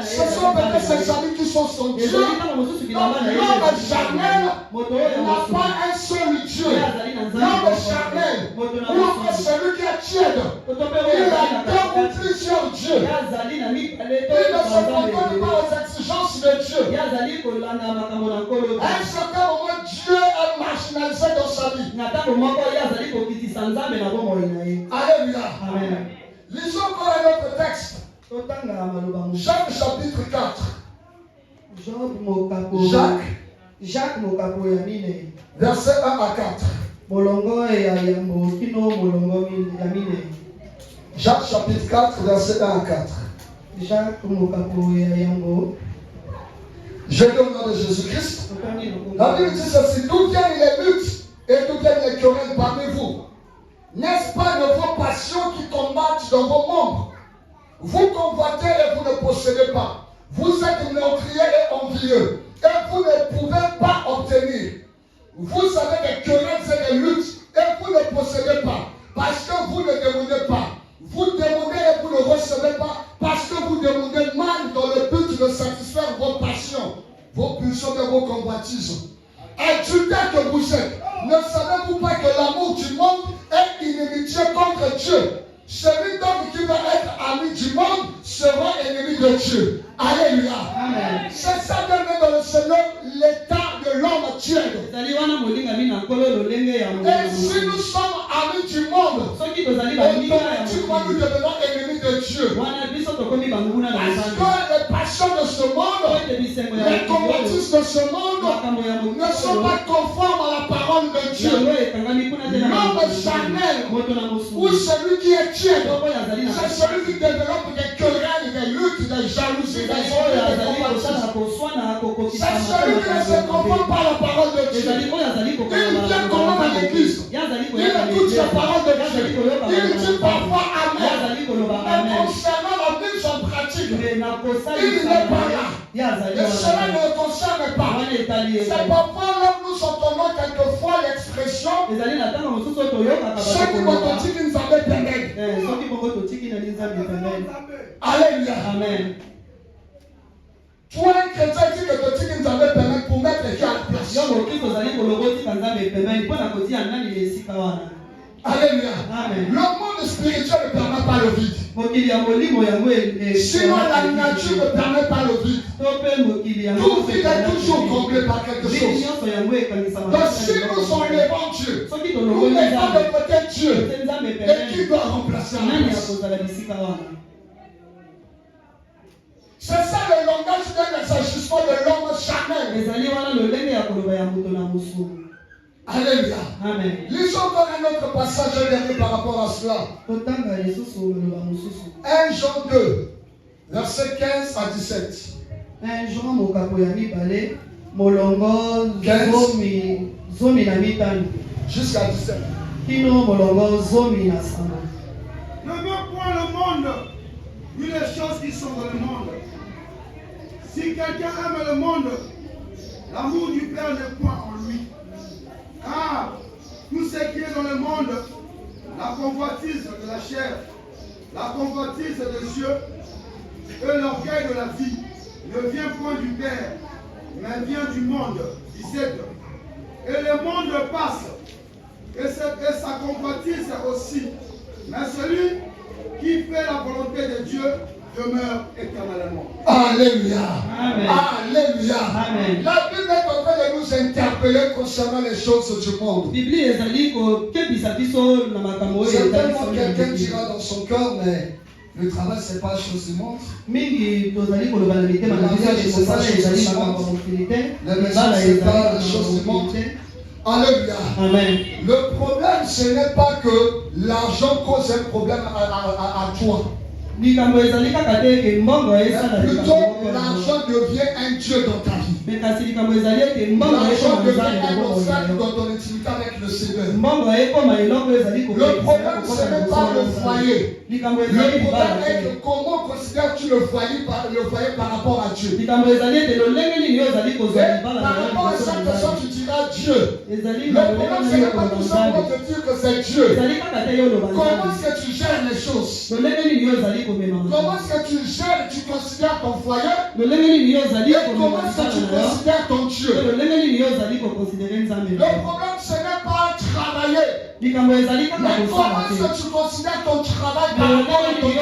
Ce sont peut-être ses amis qui sont son Dieu. Donc l'homme charnel n'a pas un seul Dieu. L'homme charnel, ou encore celui qui est tiède, il a deux ou plusieurs dieux. Il ne se conforme pas aux exigences de Dieu. À un certain moment, Dieu est marginalisé dans sa vie. Alléluia. Lisons encore un autre texte. Jacques chapitre 4. Jacques verset 1 à 4. Jacques chapitre 4 verset 1 à 4. Je dis au nom de Jésus-Christ. La Bible dit ceci: d'où viennent les luttes et d'où viennent les querelles parmi vous? N'est-ce pas de vos passions qui combattent dans vos membres? Vous convoitez et vous ne possédez pas. Vous êtes meurtriers et envieux et vous ne pouvez pas obtenir. Vous avez des querelles et des luttes et vous ne possédez pas parce que vous ne demandez pas. Vous demandez et vous ne recevez pas parce que vous demandez mal dans le but de satisfaire vos passions, vos pulsions et vos convoitises. Adultère que vous êtes, ne savez-vous pas que l'amour du monde est inimitié contre Dieu? Celui donc qui va être ami du monde sera ennemi de Dieu. Alléluia. C'est ça que met dans le Seigneur l'état de l'homme tiède. Et si nous sommes amis du monde, automatiquement nous devenons ennemis de Dieu. Parce que les passions de ce monde, les convoitises de ce monde ne sont pas conformes à la parole de Dieu. L'homme charnel ou celui qui est tiède, c'est celui qui développe des querelles, des luttes, des jalousies, des convoitises. C'est celui qui ne se conforme pas à la parole de Dieu. Il vient quand même à l'église. Il écoute la parole de Dieu. Il dit parfois Amen. Mais concernant la mise en pratique, il n'est pas là. Et cela ne le concerne pas. C'est pourquoi là nous entendons quelquefois l'expression ceux qui vont te dire qu'ils nous avaient permis. Alléluia. Amen. Toi, un chrétien qui te dit qu'ils nous avaient permis pour mettre les gens à la place. Alléluia. Amen. Le monde spirituel ne permet pas le vide. Sinon, la nature ne permet pas le vide. Tout vide est toujours comblé par quelque chose. Donc, si nous enlevons Dieu, nous mettons de côté Dieu. Et qui doit remplacer la place? C'est ça le langage d'un agissement de l'homme charnel. Alléluia. Amen. Lisons encore un autre passage dernier par rapport à cela. 1 Jean 2, versets 15 à 17. 1 Jean mokapo ya mibale molongo zomi na mitano jusqu'à 17. kino molongo zomi na samba. Ne veux point le monde, vu les choses qui sont dans le monde. Si quelqu'un aime le monde, l'amour du Père n'est point en lui. Car tout ce qui est dans le monde, la convoitise de la chair, la convoitise des yeux et l'orgueil de la vie, ne vient point du Père, mais vient du monde, 17. Et le monde passe, et sa convoitise aussi. Mais celui qui fait la volonté de Dieu demeure éternellement. Alléluia. Amen. Alléluia. Amen. La Bible est en train de nous interpeller concernant les choses du monde. Certainement quelqu'un dira dans son cœur, mais le travail c'est pas la chose du monde. La mariage c'est pas la chose du monde. La maison c'est pas la chose du monde. Alléluia. Amen. Le problème ce n'est pas que l'argent cause un problème à toi. Plutôt l'argent devient un Dieu dans ta vie. L'argent devient un obstacle dans ton intimité avec le Seigneur. Le problème ce n'est pas le foyer. Le problème est que comment considères-tu le foyer par rapport à Dieu? Et par rapport à cette personne tu diras Dieu. Le problème ce n'est pas tout simplement de dire que c'est Dieu. Comment est-ce que tu gères les choses? Comment est-ce que tu gères, tu considères ton foyer? Et comment est-ce que tu considères ton Dieu? Le problème ce n'est pas travailler. Mais comment est-ce que tu considères ton travail par rapport à ton Dieu?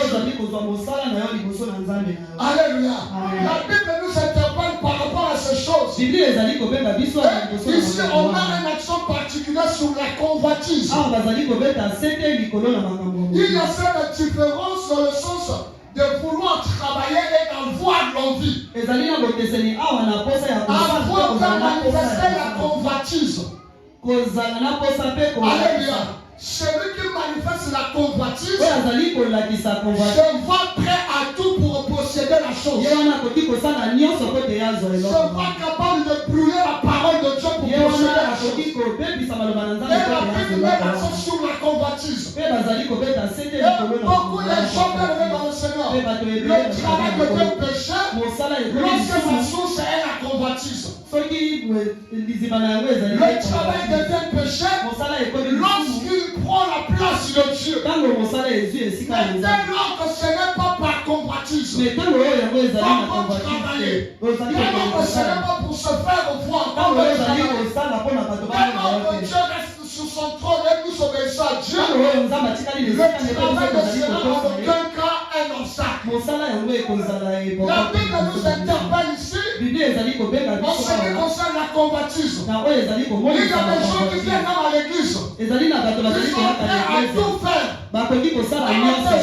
Alléluia. La Bible nous interpelle par rapport à ces choses. Ici on a un accent particulier sur la convoitise. Il y a cette différence dans le sens de vouloir travailler et d'avoir l'envie. Avoir qu'à manifester la convoitise. Alléluia. Celui qui manifeste la convoitise, je vois prêt à tout pour posséder la chose. Je vois capable de brûler la parole de Dieu pour posséder la chose. Et la Bible met l'accent sur la convoitise. Et beaucoup de gens veulent dans le Seigneur. Le travail devient péché lorsque sa source est la convoitise. Le travail devient péché lorsqu'il prend la place de Dieu. Mais dès lors que ce n'est pas par convoitise, pas pour travailler, dès lors que ce n'est pas pour se faire voir, dès lors que Dieu reste sur son trône et nous obéissons à Dieu, le travail ne sera en aucun cas un obstacle. La Bible nous interpelle ici en ce qui concerne la convoitise. Il y a des gens qui viennent à l'église. Ils sont prêts à tout faire. Avant de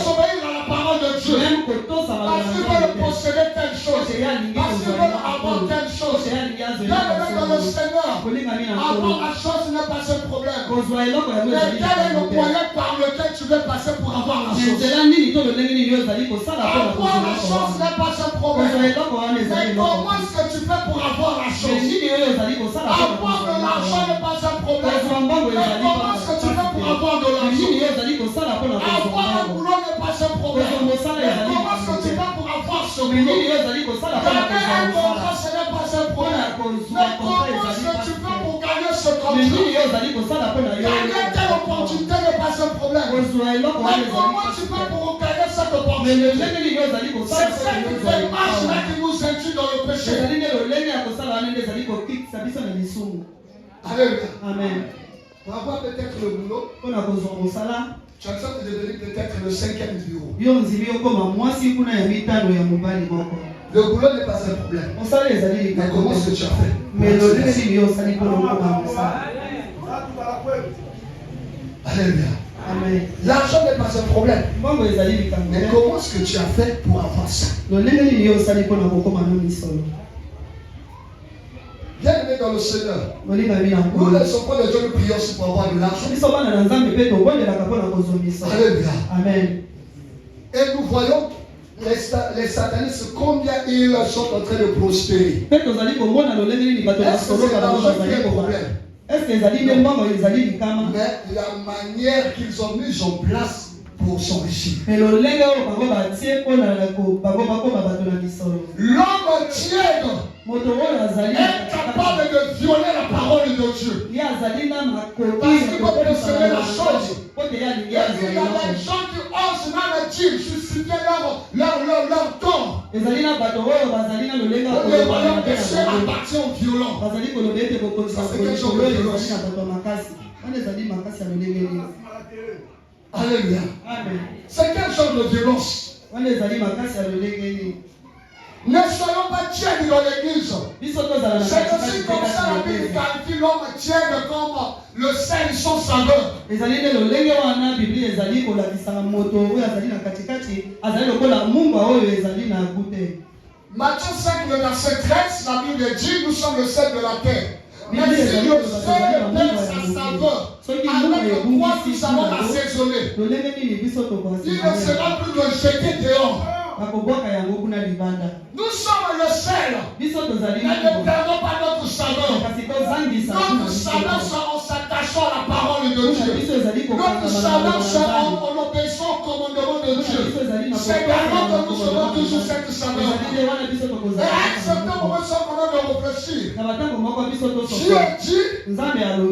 s'obéir à la parole de Dieu. Parce qu'ils veulent posséder telle chose. Parce qu'ils veulent avoir telle chose. Dans le Seigneur, avoir la chose n'est pas un problème. Mais quel est le moyen par lequel tu veux passer pour avoir la chose? Avoir la chose n'est pas un problème. Mais comment est-ce que tu fais pour avoir la chose? Avoir de l'argent n'est pas un problème. Mais comment est-ce que tu fais pour avoir de l'argent? Gagner un contrat, ce n'est pas un problème. Mais comment est-ce que tu fais pour gagner ce contrat? Gagner telle opportunité n'est pas un problème. Mais comment tu fais pour gagner cette opportunité? C'est cette démarche-là qui nous induit dans le péché. Alléluia. Amen. Pour avoir peut-être le boulot, tu as besoin de devenir peut-être le 5e bureau. Le boulot n'est pas un problème. Mais comment est-ce que tu as fait? Alléluia. Amen. L'argent n'est pas un problème. Mais comment est-ce que tu as fait pour avoir ça? Bien-aimé dans le Seigneur, nous les enfants de Dieu, nous prions aussi pour avoir de l'argent. Alléluia. Amen. Et nous voyons les satanistes combien ils sont en train de prospérer. Est-ce que c'est l'argent qui est le problème? Mais la manière qu'ils ont mise en place pour s'enrichir. L'homme tiède est capable de violer la parole de Dieu. Parce qu'il va posséder la chose. Il y a des gens qui osent même dire, justifier leur tort. Le royaume des cieux appartient aux violents. Ça, c'est quel genre de violence? Alléluia. C'est quel genre de violence? Ne soyons pas tièdes dans l'église. C'est aussi comme ça la Bible qualifie l'homme tiède comme le sel sans saveur. Matthieu 5, le verset 13, la Bible dit, nous sommes le sel de la terre. Mais si le sel perd sa saveur, avec quoi nous allons l'assaisonner? Il ne sera plus de jeter dehors. Nous sommes le sel. Mais ne perdons pas notre saveur. Notre saveur sera en s'attachant à la parole de Dieu. Notre saveur sera en obéissant au commandement de Dieu. C'est vraiment que nous serons toujours cette saveur. Et à un certain moment, nous sommes en train de réfléchir. Dieu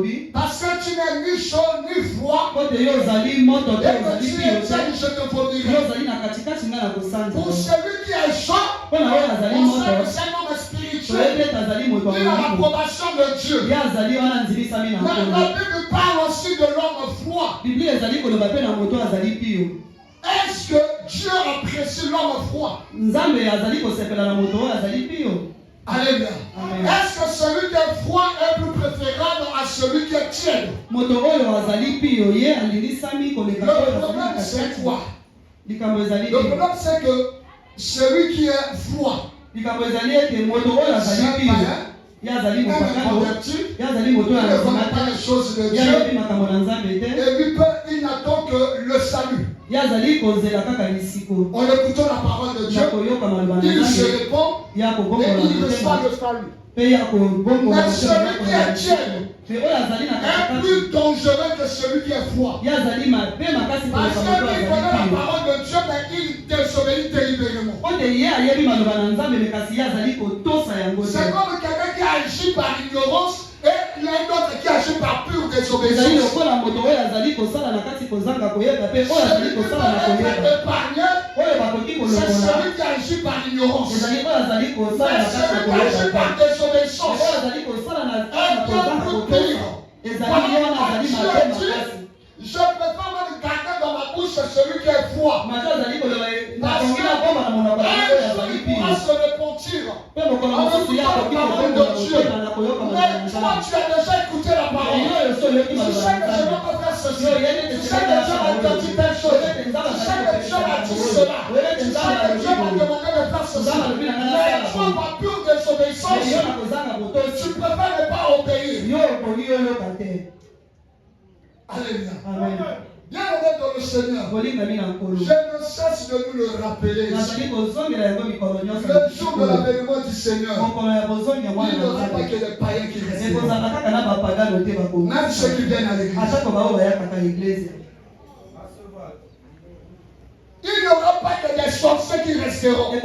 dit, parce que tu n'es ni chaud ni froid, et que tu es tiède, je te vomir. Pour celui qui est chaud, on sait que c'est un homme spirituel. Il a l'approbation de Dieu. La Bible parle aussi de l'homme froid. Est-ce que Dieu apprécie l'homme froid? Alléluia. Est-ce que celui qui est froid est plus préférable à celui qui est tiède? Le problème c'est quoi? Le problème c'est que celui qui est froid, c'est un inconverti, il ne connaît pas les choses de Dieu, et lui, il n'attend que le salut. En écoutant la parole de Dieu, il se répond, mais il ne reçoit pas le salut. Mais celui qui est tiède est plus dangereux que celui qui est froid. Parce qu'il connaît la parole de Dieu, mais il désobéit délibérément. C'est comme quelqu'un qui agit par ignorance et l'un autre qui agit par pure désobéissance. Celui qui peut être épargné, c'est celui qui agit par ignorance. Mais celui qui agit par désobéissance est bien plus pire. Je préfère même garder dans ma bouche celui qui est froid. Parce qu'il pourra se repentir en écoutant la parole de Dieu. Mais toi, tu as déjà écouté la parole. Tu sais que je ne peux pas faire ceci. Tu sais que Dieu m'a dit telle chose. Tu sais que Dieu m'a dit cela. Tu sais que Dieu m'a demandé de faire ceci. Mais toi, par pure désobéissance, tu préfères ne pas obéir. Alléluia. Amen. Bien aimé dans le Seigneur, je ne cesse de nous le rappeler. Le jour de l'avènement du Seigneur, il n'y aura pas que les païens qui resteront. Même ceux qui viennent à l'église. Il n'y aura pas que des sorciers qui resteront. Il n'y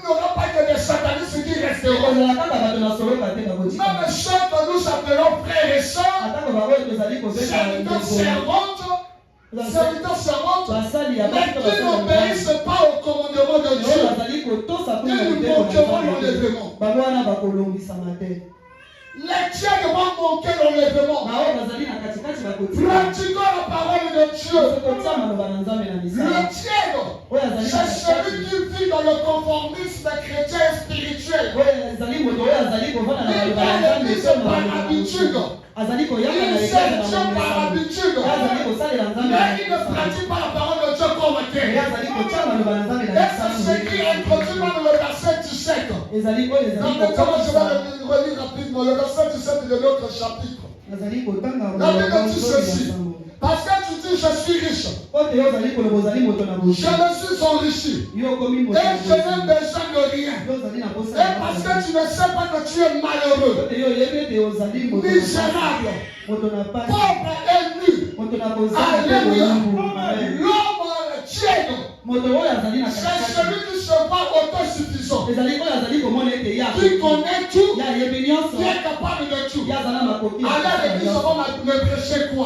aura pas que des satanistes qui resteront. Même ceux que nous appelons frères et sœurs, serviteurs, servantes, mais qui n'obéissent pas au commandement de Dieu, ils manqueront l'enlèvement. Les tiens vont manquer l'enlèvement. Pratiquons la parole de Dieu. Le tiède, c'est celui qui vit dans le conformisme chrétien et spirituel. Il va à l'église par habitude. Il sert Dieu par habitude. Mais il ne pratique pas la parole de Dieu comme tel. Et c'est ce qui est introduit dans le verset 17. Maintenant, je vais le relire rapidement. Le verset 17 de notre chapitre. La Bible dit ceci. Parce que tu dis, je suis riche. Je me suis enrichi. Et je n'ai besoin de rien. Et parce que tu ne sais pas que tu es malheureux, misérable, pauvre et nu. Alléluia. L'homme tiède, c'est celui qui se voit autosuffisant, qui connaît tout, qui est capable de tout. Aller à l'église, on va me prêcher quoi?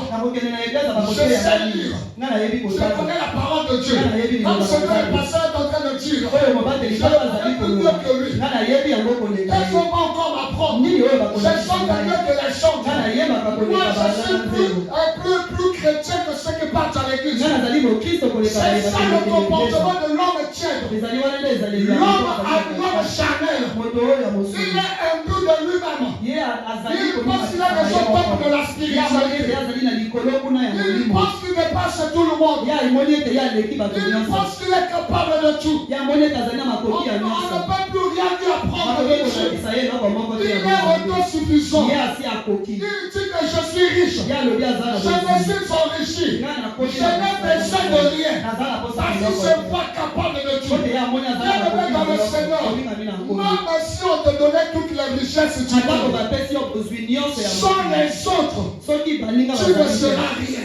Je sais lire. Je connais la parole de Dieu. Comme ce que le pasteur est en train de dire, je connais plus mieux que lui. Qu'est-ce qu'on va encore m'apprendre? Je sens mieux que les chants. Moi, je suis plus chrétien que ceux qui partent à l'église. C'est ça le comportement de l'homme tiède. L'homme charnel. Il est imbu de lui-même. Il pense qu'il a les autres peuples de la spiritualité. Il pense qu'il dépasse tout le monde. Il pense qu'il est capable de tout. On ne peut plus rien lui apprendre de Dieu. Il est autosuffisant. Il dit que je suis riche. Je me suis enrichi. Je n'ai besoin de rien. Parce qu'il se voit capable de tout. Bien-aimé dans le Seigneur, même si on te donnait toutes les richesses du monde, sans les autres, tu ne seras rien.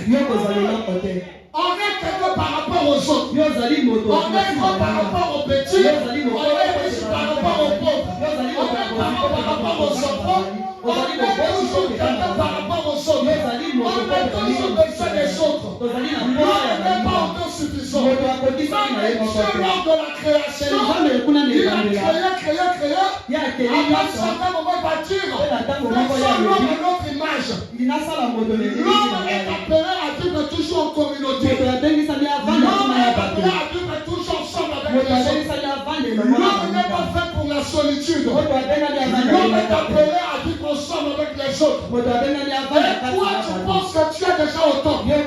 On est quelqu'un par rapport aux autres. On est grand par rapport aux petits. On est petit par rapport aux pauvres. On est par rapport aux enfants. On est toujours quelqu'un par rapport aux autres. On a toujours besoin des autres. L'homme n'est pas autosuffisant. Même Dieu, lors de la création, il a créé. À un certain moment, il va dire, faisons l'homme à notre image. L'homme est appelé à vivre toujours en communauté. L'homme est appelé à vivre toujours ensemble avec les autres. L'homme n'est pas fait pour la solitude. L'homme est appelé à vivre ensemble avec les autres. Et toi, tu penses que tu es déjà au top. Quelle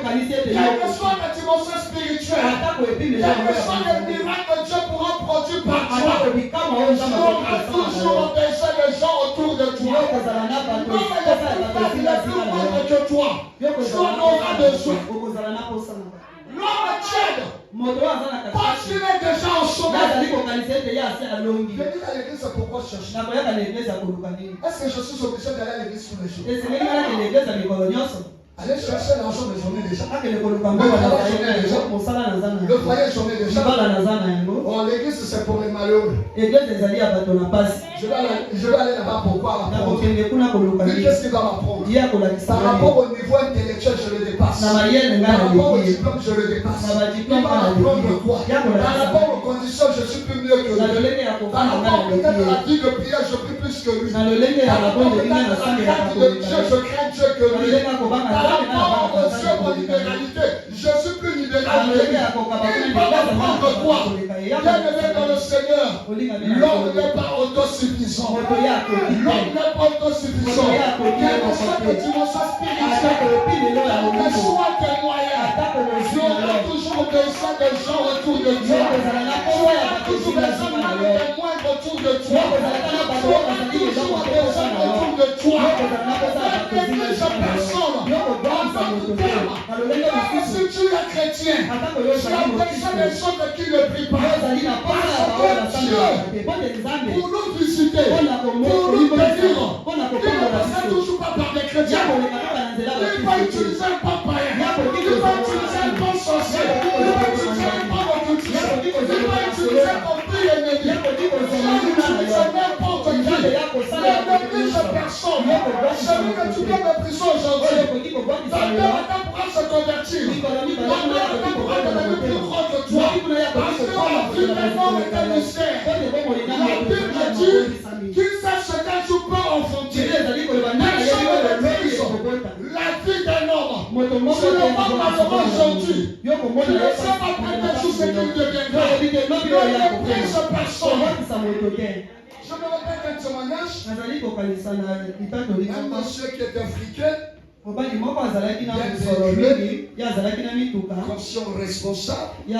que soit la dimension spirituelle, quel que soit le miracle que Dieu pourra produire par toi, tu auras toujours besoin des gens autour de toi. L'homme est plus fort que toi. Tu en auras besoin. L'homme tiède, parce qu'il est déjà en sommeil. Je dis à l'église, c'est pourquoi je cherche. Est-ce que je suis obligé d'aller à l'église tous les jours? Allez chercher l'argent de journée déjà. Le foyer journée déjà. Bon, l'église c'est pour les malheureux. Je vais aller là-bas pour quoi? Mais qu'est-ce qu'il va m'apprendre? Par rapport au niveau intellectuel, je le dépasse. Par rapport au diplôme, je le dépasse. Il va m'apprendre quoi? Par rapport aux conditions, je suis plus mieux que lui. Par rapport peut-être à la vie de prière, je prie plus que lui. Par rapport peut-être à la crainte de Dieu, je crains Dieu que lui. Par rapport aux Dieu pour libéralité, je suis plus libéral que lui. Il va m'apprendre quoi? Bien-aimé dans le Seigneur, l'homme n'est pas autosuffisant. L'homme n'est pas autosuffisant. Quelle que soit ta dimension spirituelle, quel que soit tes moyens, tu auras toujours besoin des gens autour de toi. Tu auras toujours besoin de témoins autour de toi. Tu auras toujours besoin autour de toi. Ne néglige personne. Même si tu es chrétien, tu as besoin des autres qui ne prient pas. Parce que Dieu, pour nous visiter, pour nous bénir, il ne passe toujours pas par des chrétiens. Il va utiliser un papayen, il va utiliser un bon sorcier, il va utiliser un c'est n'importe qui. Ne néglige personne. Celui que tu viens de prison aujourd'hui, ta mère pourra se convertir. Ta mère pourra devenir plus grande que toi. Parce que la vie d'un homme est un mystère. La Bible dit qu'il sait ce que tu peux enfanter. Personne ne maîtrise la vie d'un homme. Tu le vois malheureux aujourd'hui. Tu ne sais pas prêter tout ce qu'il deviendra. Ne méprise personne. Je me répète un témoignage. Un monsieur qui est africain, conscient responsable, il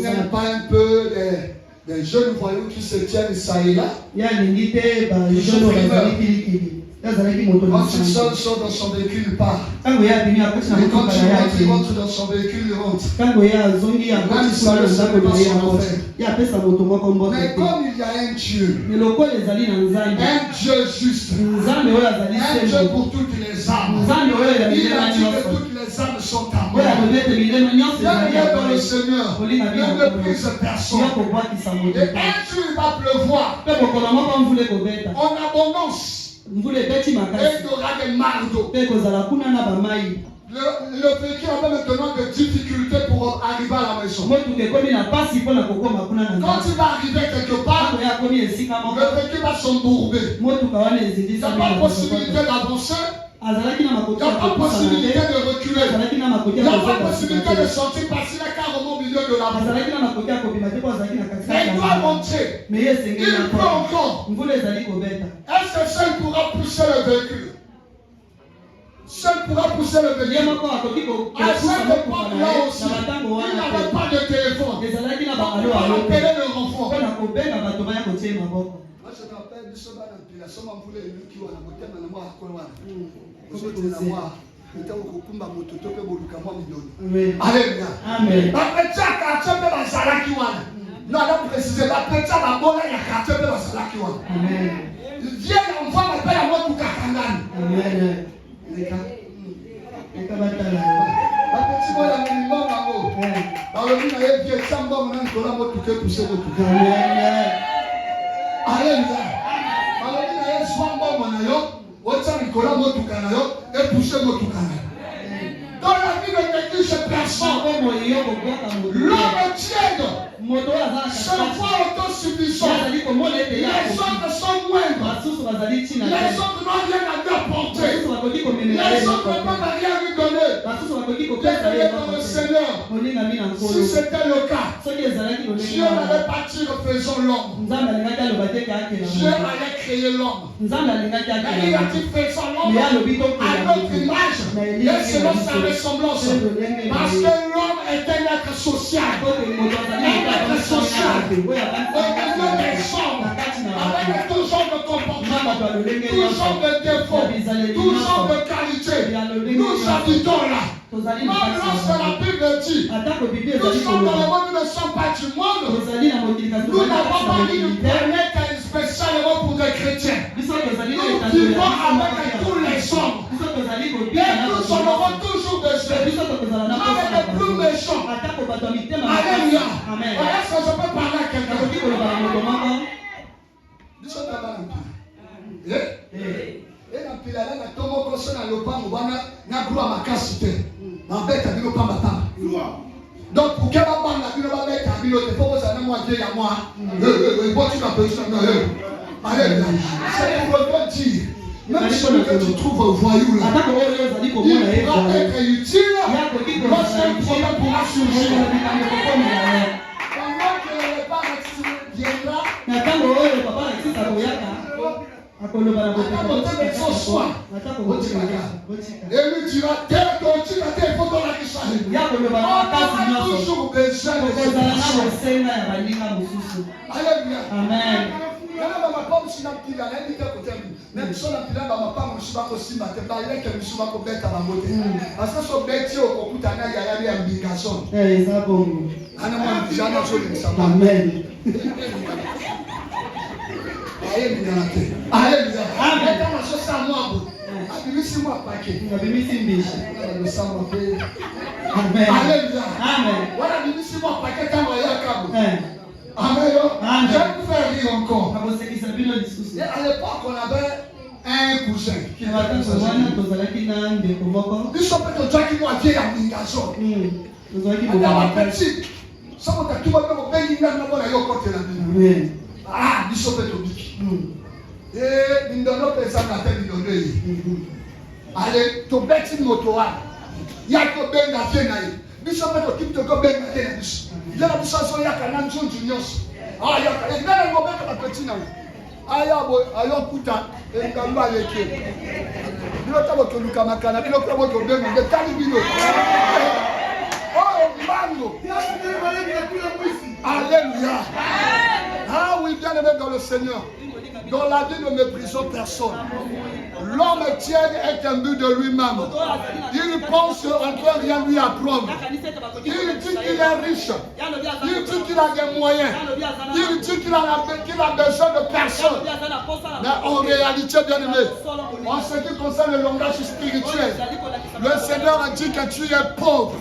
n'aime pas un peu des jeunes voyous qui se tiennent ça et là. Quand il sort dans son véhicule, il part. Et quand il rentre dans son véhicule, il rentre. Là, il sort le salut dans son enfer. Mais comme il y a un Dieu, un Dieu juste, un Dieu pour toutes les âmes, il a dit que toutes les âmes sont à moi. Viens dans le Seigneur, ne méprise personne. Et un jour, il va pleuvoir en abondance. Et il y aura des marres d'eau. Le véhicule a maintenant des difficultés pour arriver à la maison. Quand il va arriver quelque part, le véhicule va s'embourber. Il n'y a pas possibilité d'avancer. Il n'y a pas possibilité de reculer. Il n'y a pas possibilité de sortir passer la carrément au milieu de la route. Mais il doit monter. Il peut encore. Est-ce que seul pourra pousser le véhicule? Seul pourra pousser le véhicule. À cette époque-là aussi, il n'avait pas de téléphone. Il va appeler le renfort. Moi, je me rappelle de ce bal de la somme en poulet qui va la beauté de moi à Colwan. Vous êtes là, moi. Alléluia. Amen. Non, on a précisé, la petite a bonne et la quartier de la Salakiwa. Amen. Viens, on va m'appeler à moi pour Kakangan. Amen. La petite voix a mis mon amour. Dans le monde, il y a des gens qui ont poussé votre cœur. Alléluia. Dans le monde, il y a des gens qui ont poussé votre cœur. Dans la vie de néglige personne, l'homme tiède se voit autosuffisant. Les autres sont moindres. Les autres n'ont rien à lui apporter. Les autres ne peuvent rien lui donner. Dès dans le Seigneur, si c'était le cas, Dieu n'allait pas dire faisons l'homme. Dieu allait créer l'homme. Mais il a dit faisons l'homme à notre image et selon sa ressemblance. Parce que l'homme est un être social. Un être social. Au milieu des hommes, avec tout genre de comportement, tout genre de défauts, tout genre de qualité. Nous habitons là. Même lorsque la Bible dit nous sommes dans le monde, nous ne sommes pas du monde, nous n'avons pas mis une planète spécialement pour des chrétiens. Nous vivons avec tous les hommes. Et nous en aurons toujours besoin. Même les plus méchants. Alléluia. Est-ce que je peux parler à quelqu'un? Nous sommes là-bas. Et dans le pilala, na tomo koso na lopango bana na gloire makasi te. Na beta bino pamba pamba. Donc pour que ba bana bino ba beta bino te faut ça na moi Dieu ya moi. Bon tu vas penser na alléluia. C'est pour le dire. Même celui que tu trouves voyou là, il pourra être utile lorsqu'un problème pourra surgir. Pendant que le père viendra, et lui dira, on a toujours besoin de cette personne. Alléluia. Amen. Même si on a pris dans ma part, je suis pas aussi matin, je suis pas complète à ma beauté. Parce que ce métier au bout d'un an, il y a une implication. Amen. Alléluia. Amen. Quand je suis à moi, abimisi-moi paquet. Abimisi-moi. Amen. Alléluia. Amen. Voilà, abimisi-moi paquet quand on y a câble. Amen. Je vais vous faire rire encore. À Et à l'époque, on avait un cousin qui était un il s'appelle le Jackie Moitié à Mingason. Il y a un petit. Ça va être tout le monde qui est là. Ah, il s'appelle le Biki. Et il donne pas ça à la tête. Allez, tu bêtes une moto. Il y a que Ben à Fénaï. Il s'appelle le type de Ben à Fénaï. Il y a la puissance, il y a qu'un anjon junior. Ah, il y a qu'un petit. Aya boy, ayo kuta, ekamba leke. Bilo tabo to lukamakana, bilo tabo to bengo, de talibino. Oh, mango. Alléluia. Ah oui, bien aimé dans le Seigneur. Dans la vie ne méprisons personne. L'homme tiède est imbu de lui-même. Il pense qu'on ne peut rien lui apprendre. Il dit qu'il est riche. Il dit qu'il a des moyens. Il dit qu'il a besoin de personne. Mais en réalité, bien aimé, en ce qui concerne le langage spirituel, le Seigneur a dit que tu es pauvre,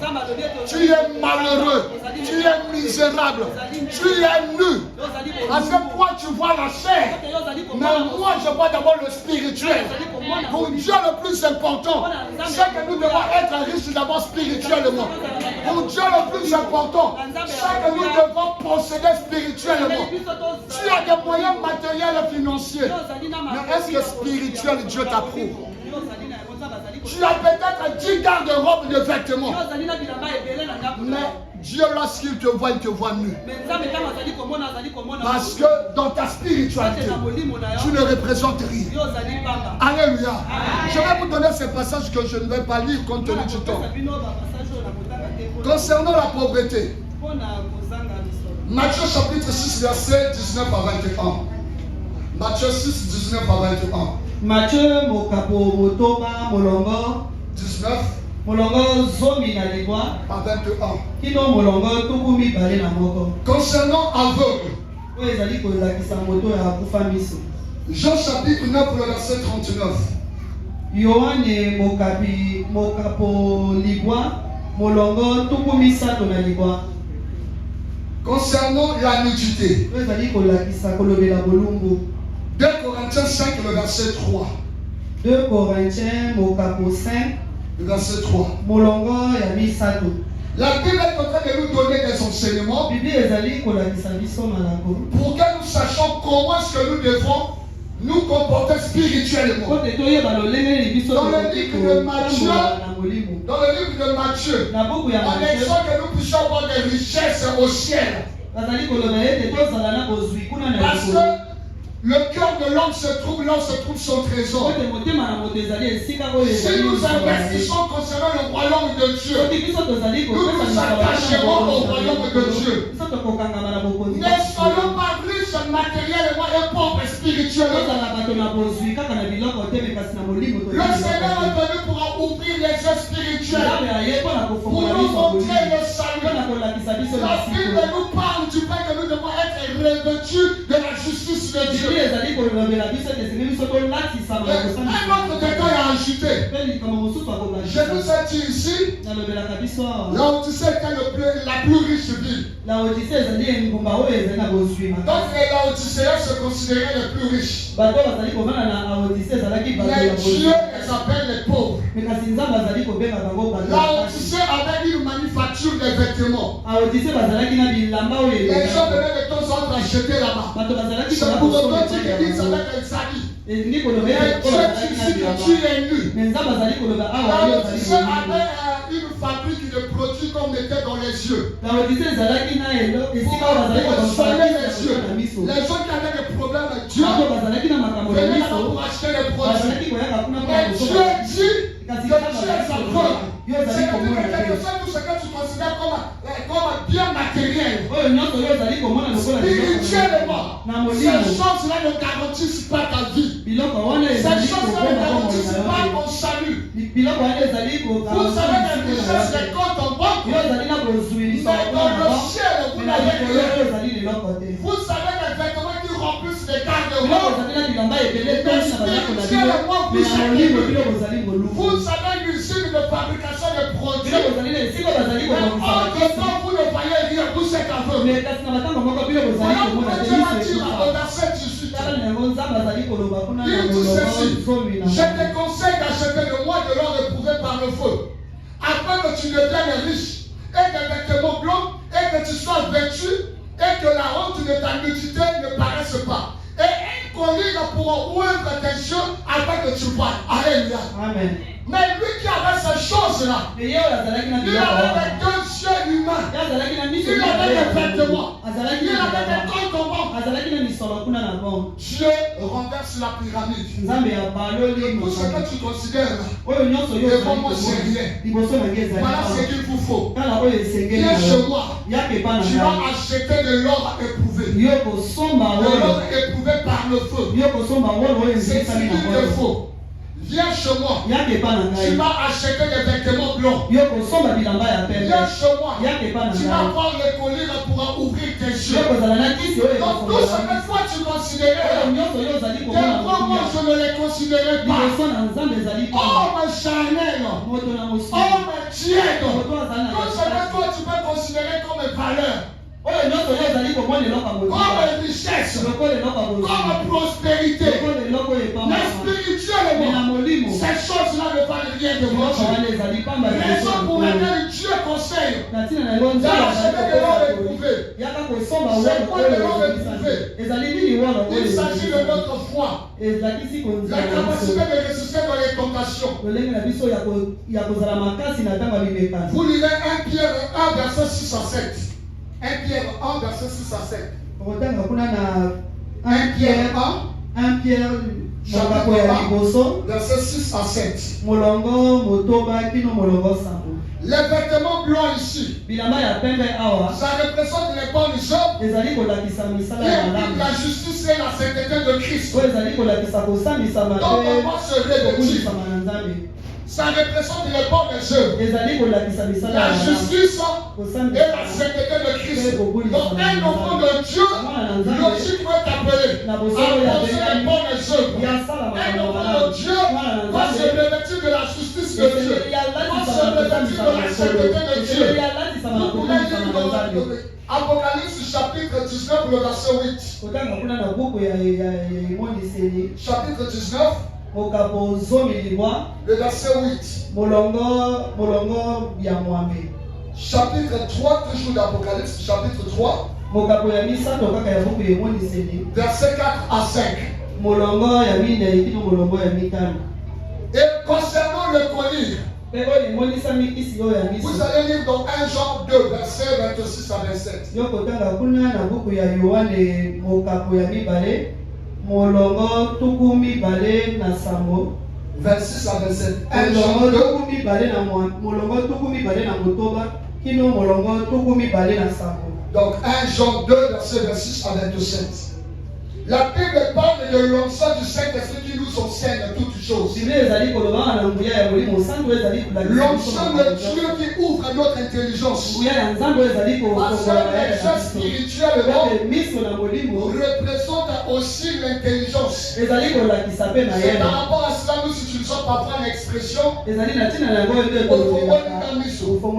tu es malheureux, tu es misérable, tu es nu. Parce que toi, tu vois la chair. Mais moi, je vois d'abord le spirituel. Pour Dieu, le plus important, c'est que nous devons être riches d'abord spirituellement. Pour Dieu, le plus important, c'est que nous devons posséder spirituellement. Tu as des moyens matériels et financiers. Mais est-ce que spirituel, Dieu t'approuve? Tu as peut-être 10 gardes de robe de vêtements. Mais Dieu, lorsqu'il te voit, il te voit nu. Parce que dans ta spiritualité, tu ne représentes rien. Alléluia. Je vais vous donner ces passages que je ne vais pas lire compte tenu du temps. Concernant la pauvreté, Matthieu chapitre 6, verset 19 à 21. Matthieu 6, 19 à 21. Matthieu mokapo motoba molongo 19 molongo zomi na libwa à 21. Kino molongo tukumi bale na moko. Concernant aveugle, Oyo ezali kolakisa moto ya kufa miso. Jean chapitre 9, le verset 39. Yohane mokapo libwa molongo tukumi sato na libwa. Concernant la nudité, Oyo ezali kolakisa kolobela bolumbu. 2 Corinthiens 5, le verset 3. 2 Corinthiens mokapo 5 Le verset 3. molongo ya misato. La Bible est en train de nous donner des enseignements Bible ezali kolakisa biso malako. pour que nous sachions comment est-ce que nous devons nous comporter spirituellement. Kote toyeba lolenge biso Dans le livre de Matthieu, na molimo. dans le livre de Matthieu, Na buku ya on Matthieu exhorte que nous puissions avoir des richesses au ciel. bazali koloba ete tozala na kozwi kuna na Parce likolo. que le cœur de l'homme se trouve là où se trouve son trésor. Kote motema na moto ezali esika oyo Si ezali nous kosala ye. investissons concernant le royaume de Dieu, Soki biso tozali nous nous attacherons au royaume de Dieu. biso tokokangama na bokonzi. Ne soyons pas riches matériellement et pauvres spirituellement. tozala bato na bozwi kaka na biloko te me kasi na molimo Le Seigneur est venu pour ouvrir les yeux spirituels, nzambe aye mpo na pour kofongola nous biso montrer molimo le mpo salut. na kolakisa biso La Bible lisiko. nous parle du fait que nous devons être revêtus de la justice de Biblia Dieu. ezali kolobela biso ete esengeli biso tolatisama Et na un kosala autre détail à ajouter. mpe likambo mosusu Je akolakisa. vous ai dit ici, nalobelaka biso awa là où tu sais était la plus riche ville. laodise ezali engumba oyo ezali na bozwi Donc makasi. les Laodicéens se considéraient les plus riches. bato bazali kovanda na aodise ezalaki bato Mais ya Dieu bozwi les appelle les pauvres. me kasi nzambe azali kobenga bango bato ya makasi. Laodicée avait une manufacture des vêtements. aodise bazalaki na bilamba oyo Les gens eleka. venaient de temps en temps acheter là-bas. bato bazalaki C'est pour autant que l'Église avec les habits. elingi koloba Mais ete Dieu bazalaki dit na que bilamba. tu es nu. me nzambe azali koloba awa yo ozali Laodicée molimo. avait une fabrique de produits qu'on mettait dans les yeux. laodise ezalaki na esika oyo bazali Pour soigner les yeux. na miso. Les gens qui avaient des problèmes avec Dieu bato bazalaki na makambo ya venaient là-bas miso pour acheter les produits. bazalaki koyaka kuna mpo na Mais Dieu kosomba. dit que tu es sa preuve. yo ozali C'est-à-dire komona que quelque te. chose, tout ce que tu considères comme bien matériel, oyo nyonso yo ozali komona lokola spirituellement, na ces molimo choses-là ne garantissent pas ta vie. biloko wana Ces ezali choses-là ne kokoma garantissent pas bomoi na yo ton salut. biloko wana ezali Vous savez les richesses des comptes en banque, yo ozali na kozwi mais lisolo dans le ciel, vous na n'avez likolo rien. oyo ezali leloko te Vous savez les vêtements qui remplissent les gardes de biloko robe. ezali na bilamba ebele tosi na bazako na bino me na molimo biloko ezali Vous molumu savez l'usine de fabrication de produits. biloko ezali na esika bazali Mais kobongisa entre bakisi temps, vous ne voyez rien, vous êtes aveugle. Mais kasi na batango moko bino bozali Voilà komona pourquoi Dieu va délice dire ekufa. au verset 18. Tala na yango Nzambe azali koloba kuna na Il dit molongo ceci, zomi na je te conseille d'acheter de moi de l'or éprouvé par le feu, afin que tu deviennes riche, et des vêtements blancs, et que tu sois vêtu, et que la honte de ta nudité ne paraisse pas. Et un collier pour ouvrir tes yeux afin que tu vois. Alléluia. Amen. Mais lui qui avait ces choses-là, Mais ye oyo azalaki na il biloko avait wana. des yeux humains, Ye azalaki na miso il avait des vêtements, azalaki il na avait des bilamba. comptes en banque. Azalaki na misolo kuna na bongo. Dieu renverse la pyramide. Nzambe abaloli Tout ce mosango. que tu considères là, Oyo nyonso yo et moi c'est rien. liboso na ye ezali Voilà ce kaka. qu'il vous faut. Tala oyo esengeli Viens na chez yo. moi. Yaka epa na Tu vas ngai. acheter de l'or éprouvé. Yo kosomba De oyo. l'or éprouvé par le feu. Yo kosomba oyo C'est ce ezikisami na qu'il te bongo. faut. Viens chez moi. Yaka epa na Tu ngai. vas acheter des vêtements blancs. Yo kosomba bilamba ya pembe. Viens chez moi. Yaka epa na Tu vas ngai. voir les colliers pour ouvrir tes Yo yeux. kozala na kisi oyo Donc tout ce ekofongola. que toi tu considérais, Oyo nyonso yo ozali des komona moments motuya. je ne les considérais pas. Liboso na Nzambe ezali pamba. Homme charnel, Moto na mosusu. homme tiède. Moto azali na Tout ce que katikati. toi tu peux considérer comme valeur, Oyo nyonso yo ozali komona eloko ya motuya. comme richesse, Lokola eloko ya motuya. comme prospérité, Lokola eloko oyo mais epambama. Mais na spirituellement, molimo. ces choses-là ne valent rien devant Eloko wana Dieu. ezali pamba liboso Raison ya pour Nkolo. laquelle Dieu conseille Na ntina na yango Nzambe d'acheter de l'or azali éprouvé. yaka kosomba C'est wolo quoi oyo de l'or ezokisana. éprouvé? Ezali nini wolo oyo Il s'agit de ezokisana. notre foi, Ezalakisi la konzala na capacité biso. de résister dans les tentations. Lolenge na biso ya kozala makasi na ntango ya bimekani. Vous lirez 1 Pierre 1, verset 6 à 7. 1 Pierre 1, verset 6 à 7. Okotanga kuna na 1 Pierre 1 Pierre mokako ya liboso 1, verset 6 à 7. molongo motoba kino molongo sambo. Les vêtements blancs ici, Bilamba ya pembe awa ça représente les bonnes œuvres ezali kolakisa misala qui ya impliquent malamu. la justice et la sainteté de Christ. Oyo ezali kolakisa kosambisama Donc on pe va se revêtir. kokundisama na Nzambe. Ça représente les bonnes œuvres, Ezali kolakisa misala ya la malamu. justice et la Kosambisama sainteté de Christ. Donc un enfant de Dieu, logique peut t'appeler à poser les bonnes œuvres. Un enfant de Dieu va se revêtir de la justice de Dieu, va se revêtir de la sainteté de Dieu. Vous pouvez lire dans Apocalypse chapitre 19, le verset 8. kotanga kuna na buku ya emoniseli Chapitre 19, mokapo zomi limwa le verset 8. molongo ya mwambe. Chapitre 3, toujours d'Apocalypse, chapitre 3, mokapo ya misato kaka ya buku ya emoniseli verset 4 à 5. molongo ya minei kino molongo ya mitano. Et concernant le collier, Pe oyo emonisami kisi oyo ya miso. vous allez lire dans 1 Jean 2, verset 26 à 27. Yo kotanga kuna na buku ya Yohane mokapo ya mibale molongo tuku mibale na sambo. 26 à 27. 1 Jean molongo 2, tuku mibale na molongo tuku mibale na motoba kino molongo tuku mibale na sambo. donc 1 Jean 2, verset 26 à 27. La Bible parle de l'onction du Saint-Esprit qui nous enseigne toutes choses. Biblia ezali koloba na nguya ya molimo santo ezali L'onction de Dieu qui ouvre notre intelligence. nguya ya nzambe ezali Parce que les choses spirituellement miso na molimo représentent aussi l'intelligence. ezali kolakisa pe na C'est ye. par rapport à cela nous utilisons parfois l'expression ezali na ntina na yango nde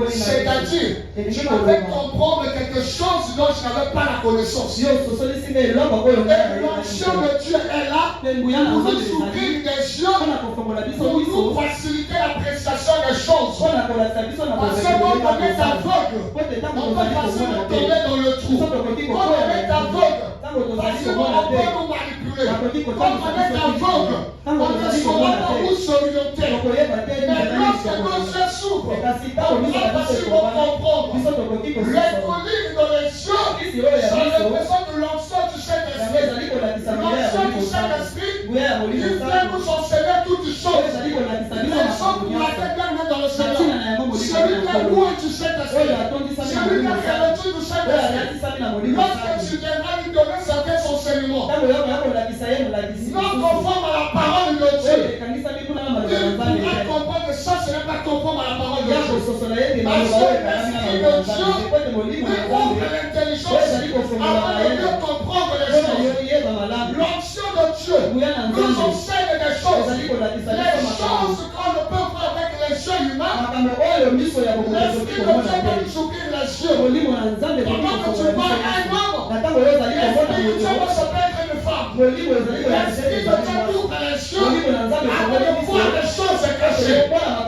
c'est-à-dire, je m'avais comprendre quelque chose dont je n'avais pas la connaissance. yo sosolisi nde eloko oyo Et l'onction de Dieu est là pe nguya na pour nzambe nous ouvrir ezali des yeux, mpona kofongola biso pour nous miso faciliter l'appréciation des choses. mpona kolakisa biso na Parce que quand on est aveugle, po te ntango on peut tozali facilement komona tomber te dans le trou. biso tokoki Quand on est aveugle, ntango tozali facilement komona on te peut nous manipuler. bakoki Quand on est aveugle, on ne saura pas où s'orienter. tokoyeba te Mais lorsque nos yeux s'ouvrent, kasi on ntango biso va facilement comprendre. biso tokoki Les kososa colliers dans les yeux, kisi oyo ya ça miso représente l'onction du yango Saint-Esprit. ezali kolakisa nguya ya L'onction du molimo Saint-Esprit, nguya ya il molimo vient nous enseigner toutes oyo choses. ezali kolakisa biso Raison pour makambo laquelle nyonso même dans le ntina Seigneur, na yango molimo celui qui ya est nkolo loin du oyo Saint-Esprit, atondisami na celui qui molimo est revêtu du oyo Saint-Esprit, alatisami na molimo lorsque tu viendras lui donner certains enseignements, ntango yoko ya kolakisa ye molakisi non conforme à la parole de oyo Dieu, ekangisami kuna na il maloba na nzambe pourra te comprendre que ça, ce n'est pas conforme à la parole de ya Dieu. kososola ye ngena maloba oyo ekangami na maloba na nzambe epete molimo Il na ouvre nzambe l'intelligence oyo ezali kofongola afin de mayele mieux comprendre les mpona yo choses. yeba malamu L'onction de Dieu nguya na nous nzambe enseigne des choses. ezali kolakisa Les biso makambo choses qu'on ne peut voir avec les yeux humains, makambo oyo miso ya bomoto l'esprit de Dieu va nous ouvrir les yeux. molimo na nzambe Pendant que tu parles à un homme, na ntango oyo ozali komona l'esprit de Dieu va moto se mettre une femme. molimo ezali L'esprit de Dieu t'ouvre les yeux afin de voir les choses cachées.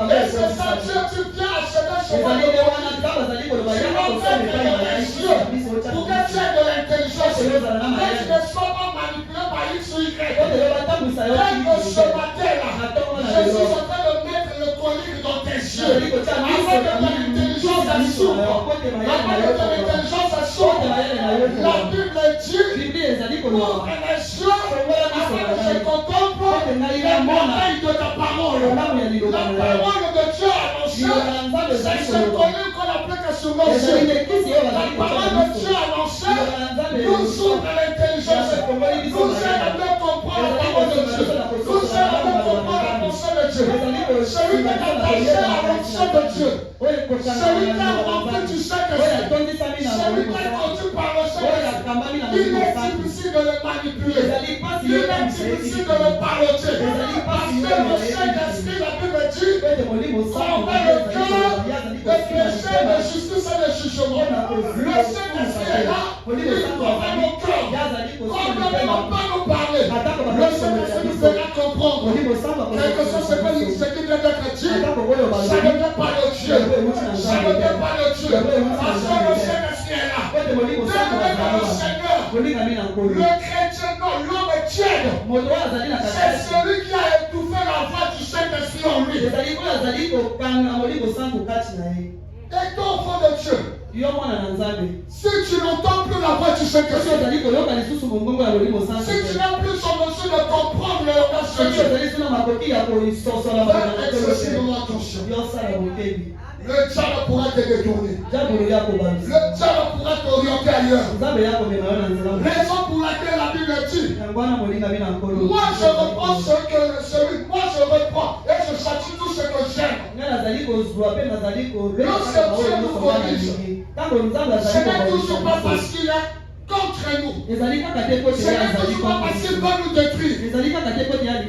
Et c'est ça, Dieu, tu viens acheter ce monde. Tu vas mettre les yeux pour que tu aies de l'intelligence. Que tu ne sois pas manipulé par X ou Y. Dès que ce matin-là, je suis en train de mettre le collier dans tes yeux. Afin que ton intelligence s'ouvre. Afin que ton intelligence s'ouvre. La Bible dit ouvre les yeux afin que je contemple les merveilles de ta parole. La parole de Dieu annoncée, c'est ce collier qu'on appelle que sur nos yeux. La parole de Dieu annoncée nous ouvre l'intelligence. Nous aide à bien comprendre la parole de Dieu. Nous aide à bien comprendre la pensée de Dieu. Celui qui est attaché à l'action de Dieu. Celui qui est rempli du Saint-Esprit. Celui qui est conduit par le Saint-Esprit. Il est difficile de le manipuler. Il est difficile de le parodier. Parce que le Saint-Esprit, la Bible dit, combat le cœur de péché, de justice et de jugement. Le Saint-Esprit est là. Il combat nos cœurs. Comme ne peut pas nous parler. Le Saint-Esprit nous fera comprendre. Quelque chose ce qui vient d'être dit, ça ne vient pas de Dieu. Ça ne vient pas de Dieu. Parce que le Saint-Esprit est là. Le Seigneur. Le chrétien, non, l'homme est tiède. C'est celui qui a étouffé la voix du Saint-Esprit en lui. Et toi, enfant de Dieu, si tu n'entends plus la voix du Saint-Esprit, si tu n'as plus son mesure de comprendre le langage de Dieu, fais excessivement attention. Le diable pourra te détourner. Le diable pourra t'orienter ailleurs. Raison pour laquelle la Bible dit, moi je reprends moi je reprends et je châtie tout ce que j'aime. Lorsque Dieu nous corrige, ce n'est toujours pas parce qu'il est contre nous. Ce n'est toujours pas parce qu'il va nous détruire.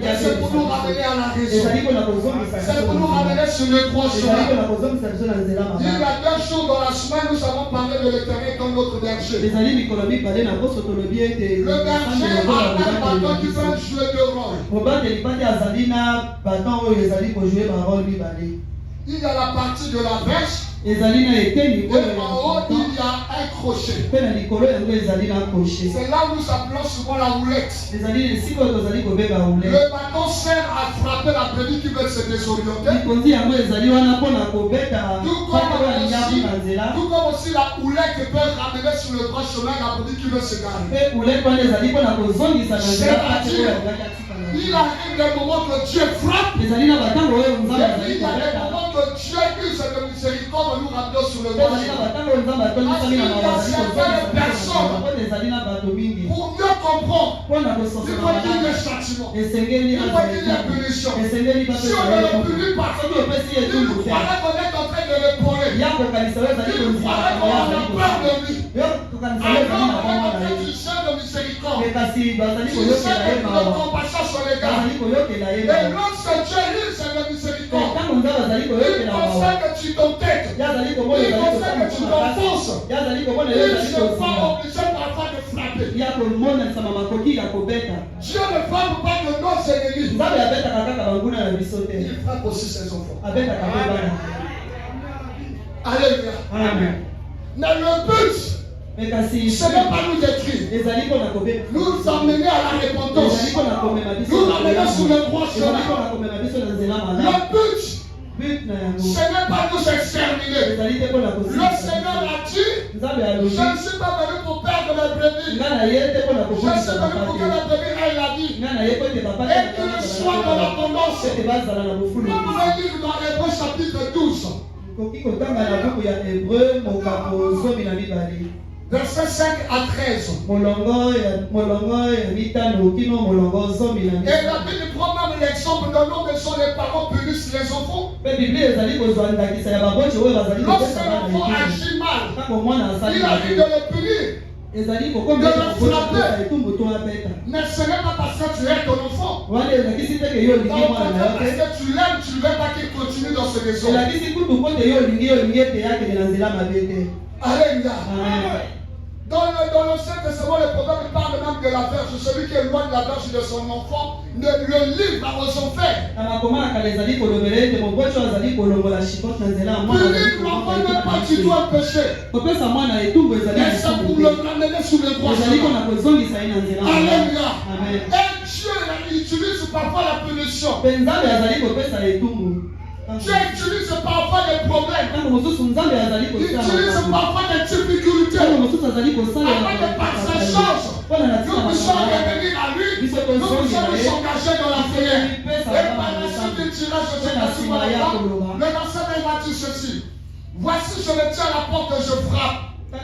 Mais c'est pour nous ramener à la raison. C'est pour nous ramener sur le droit chemin. Il y a 2 jours dans la semaine, nous avons parlé de l'Éternel comme notre berger. Le berger a un bâton qui peut jouer 2 rôles. Il y a la partie de la brèche. Et en haut, il y a un crochet. C'est là où nous appelons souvent la houlette. Le bâton sert à frapper la brebis qui veut se désorienter. Tout comme aussi la houlette peut ramener sur le droit chemin la brebis qui veut se garer. C'est-à-dire, il arrive des moments que Dieu frappe. Et il y a des moments que Dieu use de miséricorde de nous ramener sur le droit chemin. Parce qu'il y a certaines personnes, pour mieux comprendre, il faut qu'il y ait châtiment. Il faut qu'il y ait punition. Si on ne le punit pas, il croirait qu'on est en train de l'épauler. Il croirait qu'on a peur de lui. Alors, on est en train du chien de miséricorde. Du chien de compassion sur les gars. Et lorsque Dieu use de miséricorde, il conseille que tu t'entêtes. Il conseille que tu t'enfonces. Il ne sont pas obligés parfois de frapper. Dieu ne frappe pas de nos ennemis. Il frappe aussi ses enfants. Alléluia. Amen. Mais le but, ce n'est pas nous détruire. Nous emmener à la repentance. Nous emmener sur le droit chemin. Le but, ce n'est pas nous exterminer. Le Seigneur a dit, je ne suis pas venu pour perdre la brebis. Je suis venu pour que la brebis aille la vie. Et qu'il soit dans l'abondance. Nous pouvons lire dans Hébreux chapitre 12. Verset 5 à 13. Et la Bible prend même l'exemple de l'homme et son les parents punissent les enfants. Lorsque l'enfant agit mal, il a dit de le punir. de le frapper. Mais ce n'est pas parce que tu es ton enfant. C'est pas parce que tu l'aimes, tu ne veux pas qu'il continue dans ce désordre. Alléluia. Dans l'Ancien Testament, le prophète parle même de la verge. Celui qui est loin de la verge de son enfant ne le livre à son frère. Punir l'enfant même pas tu dois pécher. Mais c'est pour le ramener sur le droit chemin. Alléluia. Et Dieu il utilise parfois la punition. Dieu utilise parfois des problèmes. Il utilise parfois des difficultés. Afin que par ces choses, nous puissions revenir à lui. Nous puissions nous engager dans la prière. Et par la suite du tirage de cette assurance, le enseignant m'a dit ceci. Voici, je me tiens à la porte et je frappe. Et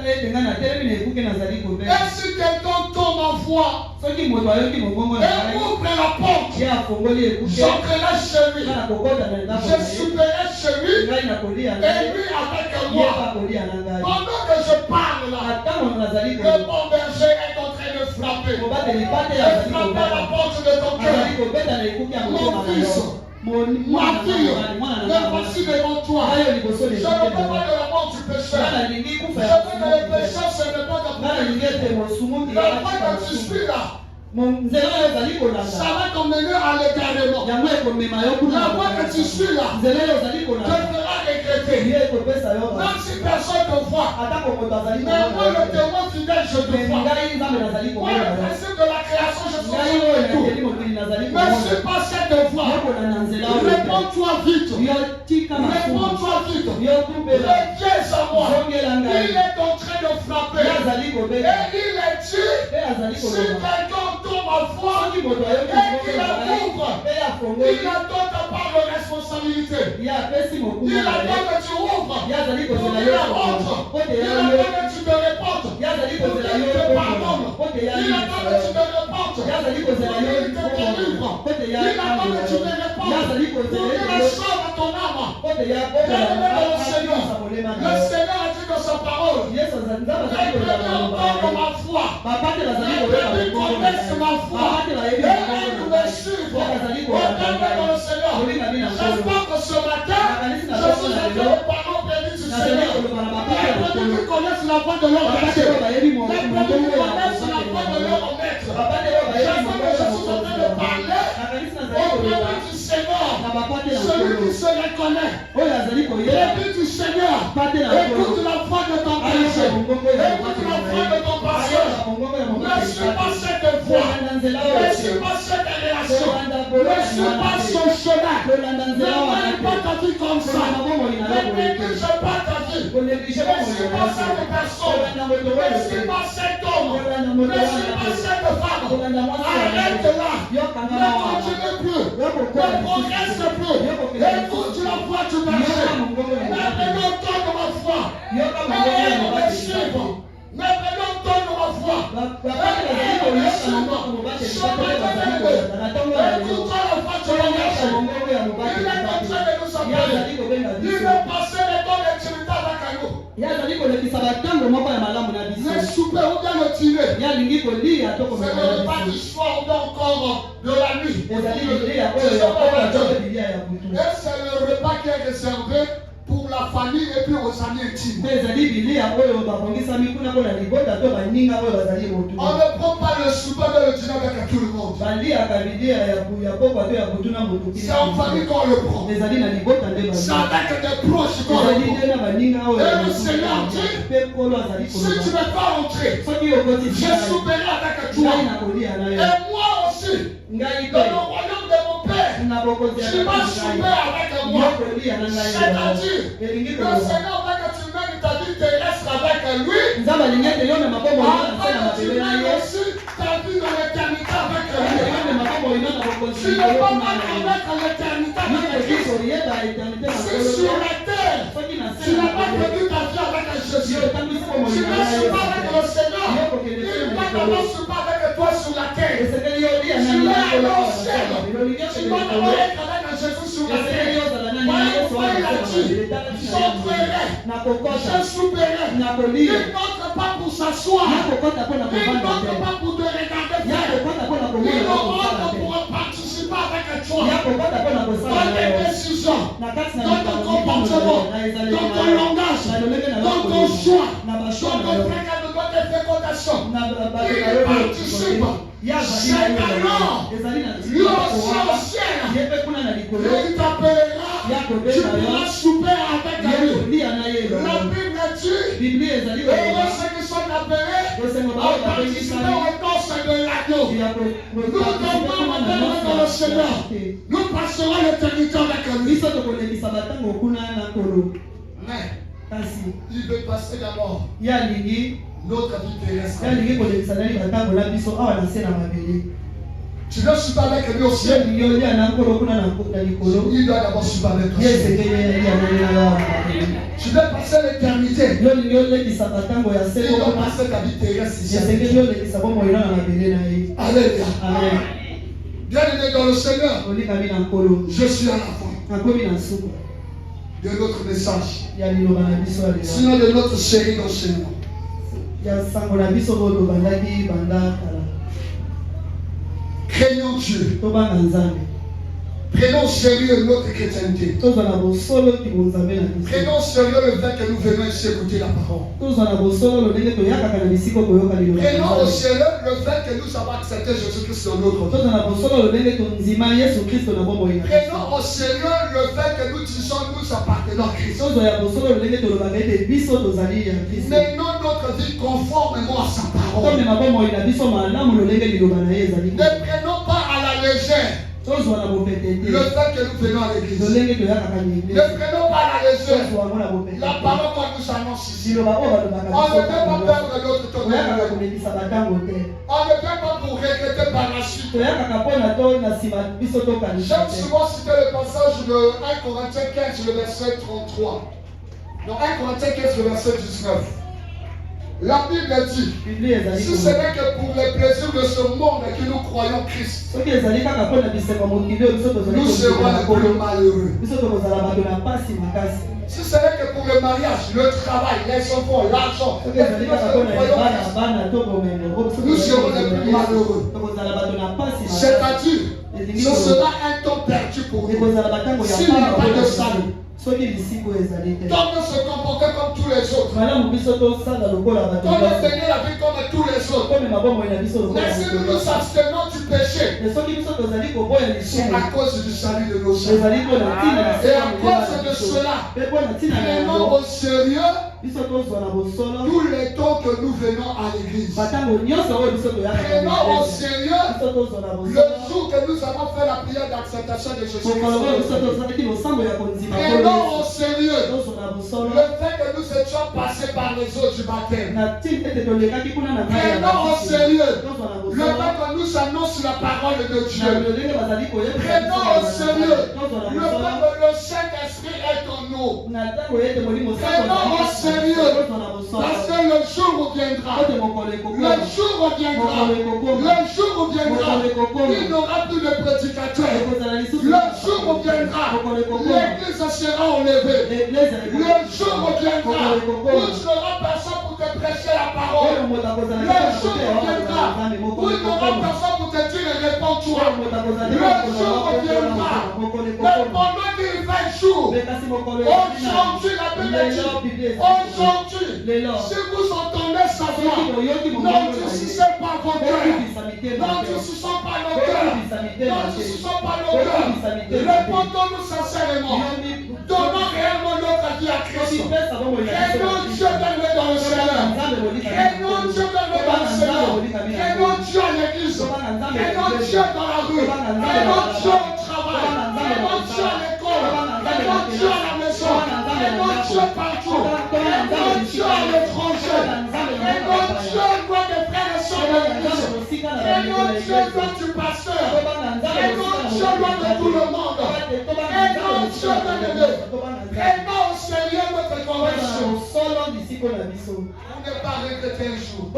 si quelqu'un tombe en foi et ouvre la porte, j'entrerai chez lui, je souperai chez lui et lui avec moi. Pendant que je parle là, le bon berger est en train de frapper. Je frappe à la porte de ton cœur. Mon fils, ma fille, me voici devant toi. Je ne veux pas de la mort du pécheur. Je veux que le pécheur se répande après. La foi que tu suis là, ça va t'emmener à l'égarement. La voie que tu suis là te fera regretter. Même si personne te voit, mais moi le témoin fidèle je te vois. Moi le principe de la création je suis sur tout. Mais si personne te voit, réponds-toi vite. Réponds-toi vite. Reviens à moi. Il est en train de frapper. Et il est dit, si quelqu'un tombe en foi et qu'il la couvre, il attend ta part de responsabilité. Il attend que tu ouvres pour qu'il la rentre. Il attend que tu te répondes pour qu'il te pardonne. Il attend que tu te répondes pour qu'il te délivre. Il attend que tu te répondes pour qu'il la sauve à ton âme. Bien-aimé dans le Seigneur, le Seigneur a dit dans sa parole, les premiers entendent ma foi, les premiers connaissent ma foi, et ils me suivent. Bien-aimé dans le Seigneur, j'espère que ce matin, je vous ai fait le pardon béni du Seigneur. Les premiers qui connaissent la voix de leur maître, les premiers qui connaissent la voix de leur maître, j'espère que je suis en train de parler au prénom du Seigneur, celui qui se reconnaît. Le but du Seigneur, écoute la voix de ton péché, écoute la voix de ton pasteur. Ne suis pas cette voix, ne suis pas cette relation, ne suis pas son chemin. Ne mène pas ta vie comme ça, ne néglige pas ta vie. Ne suis pas cette personne, ne suis pas cet homme, ne suis pas cette femme. Arrête là, ne continue plus, ne progresse plus. Écoute la voix du berger. Maintenant, donne ma foi. Maintenant, me suivre. Maintenant, donne ma foi. Maintenant, me suivre. Écoute la voix du berger. Il est en train de nous appeler. Il veut passer les temps d'intimité avec nous. Le souper ou bien le dîner. C'est le repas du soir ou bien encore de la nuit. Et c'est le repas qui est réservé pour la famille et puis aux amis intimes. On ne prend pas le souper de le dîner avec tout le monde. C'est en famille qu'on le prend. C'est avec des proches qu'on le prend. Et le Seigneur dit, si tu ne veux pas entrer, je souperai avec toi. Et moi aussi, dans le royaume de mon Père, tu vas souper avec moi. C'est-à-dire, le Seigneur veut que tu mènes ta vie terrestre avec lui. Afin que tu mènes aussi ta vie dans l'éternité avec lui. Tu ne peux pas mettre l'éternité avec Christ. Si sur la terre, tu n'as pas vécu ta vie avec Jésus, tu ne suis pas avec le Seigneur, il va d'abord se battre avec toi sur la terre. Tu es allé au ciel. Tu vas d'abord être avec Jésus sur la terre. Voyez pourquoi il a dit, j'entrerai, je souperai. Il n'entre pas pour s'asseoir. Il n'entre pas pour te regarder faire. Il rentre pour participer avec toi. Dans tes décisions, dans ton comportement, dans ton langage, dans ton choix, dans ton fréquent de tes fécondations. Il participe. C'est alors, lui aussi au ciel, il t'appellera, tu pourras souper avec lui. La Bible dit, heureux ceux qui sont appelés à participer aux noces de l'agneau. Nous demeurons dans le Seigneur. Nous passerons l'éternité avec lui. Mais il veut passer d'abord notre vie terrestre. Tu dois souper avec lui au ciel. Il doit d'abord souper avec toi. Tu dois passer l'éternité. Il doit passer ta vie terrestre ici. Alléluia. Bien-aimé dans le Seigneur, je suis à la fin de notre message, sinon de notre série d'enseignements. Craignons Dieu. Prenons au sérieux notre chrétienté. Prenons au sérieux le fait que nous venons ici écouter la parole. Prenons au sérieux le fait que nous avons accepté Jésus-Christ dans notre vie. Prenons au sérieux le fait que nous disons nous appartenons à Christ. Menons notre vie conformément à sa parole. Ne prenons pas à la légère le fait que nous venons à l'église. Ne prenons pas à la légère la parole qu'on nous annonce ici. On ne peut pas perdre notre temps. On ne peut pas pour regretter par la suite. J'aime souvent citer le passage de 1 Corinthiens 15, le verset 33. Non, 1 Corinthiens 15, le verset 19. La Bible dit, si ce n'est que pour les plaisirs de ce monde que nous croyons Christ, nous serons les plus malheureux. Si ce n'est que pour le mariage, le travail, les enfants, l'argent, nous serons les plus malheureux. C'est-à-dire, ce sera un temps perdu pour nous. S'il n'y a pas de salut. Comme nous se comporter comme tous les autres. Comme tenir la vie comme tous les autres. Mais si nous nous abstenons du péché, c'est à cause du salut de nos âmes. Et à cause de cela, prenons au sérieux tous les temps que nous venons à l'église. Prenons au sérieux le jour que nous avons fait la prière d'acceptation de Jésus-Christ. Prenons au sérieux le fait que nous étions passés par les eaux du baptême. Prenons au sérieux le fait que nous annonce la parole de Dieu. Prenons au sérieux le fait que le Saint-Esprit est en nous. Prenons au sérieux parce que le jour viendra. Le jour viendra. Il n'y aura plus de prédicateurs. Le jour viendra. L'église sera enlevée. Le jour viendra où tu n'auras personne pour te prêcher la parole. Le jour viendra où il n'y aura personne pour te dire réponds-toi. Le jour viendra. Mais pendant qu'il fait jour, aujourd'hui la Bible dit, aujourd'hui, si vous entendez sa voix, n'endurcissez pas vos cœurs. N'endurcissez pas nos cœurs. N'endurcissez pas nos cœurs. Répondons-nous sincèrement. Donnons réellement notre vie à Christ. Craignons Dieu d'élever dans le Seigneur. Craignons Dieu d'élever dans le Seigneur. Craignons Dieu à l'église. Craignons Dieu dans la rue. Craignons Dieu au travail. Craignons Dieu à l'école. Craignons Dieu à la maison. Craignons Dieu partout. Craignons Dieu à l'étranger. Craignons Dieu loin des frères et sœurs de l'église. Craignons Dieu loin du pasteur. Craignons Dieu loin de tout le monde. Craignons Dieu de prenons au sérieux notre conversion. On n'est pas regretté un jour.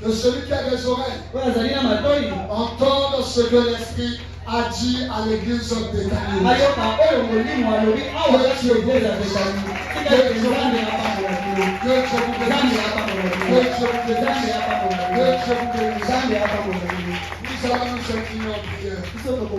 Que celui qui a des oreilles entende ce que l'Esprit a dit à l'église de Daniel. nayoka oyo molimo alobi awa kati eglise ya betani tika nzambe apambola bino nzambe apambola bino nzambe apambola bino nzambe apambola bino Nous allons nous incliner en prière. biso toko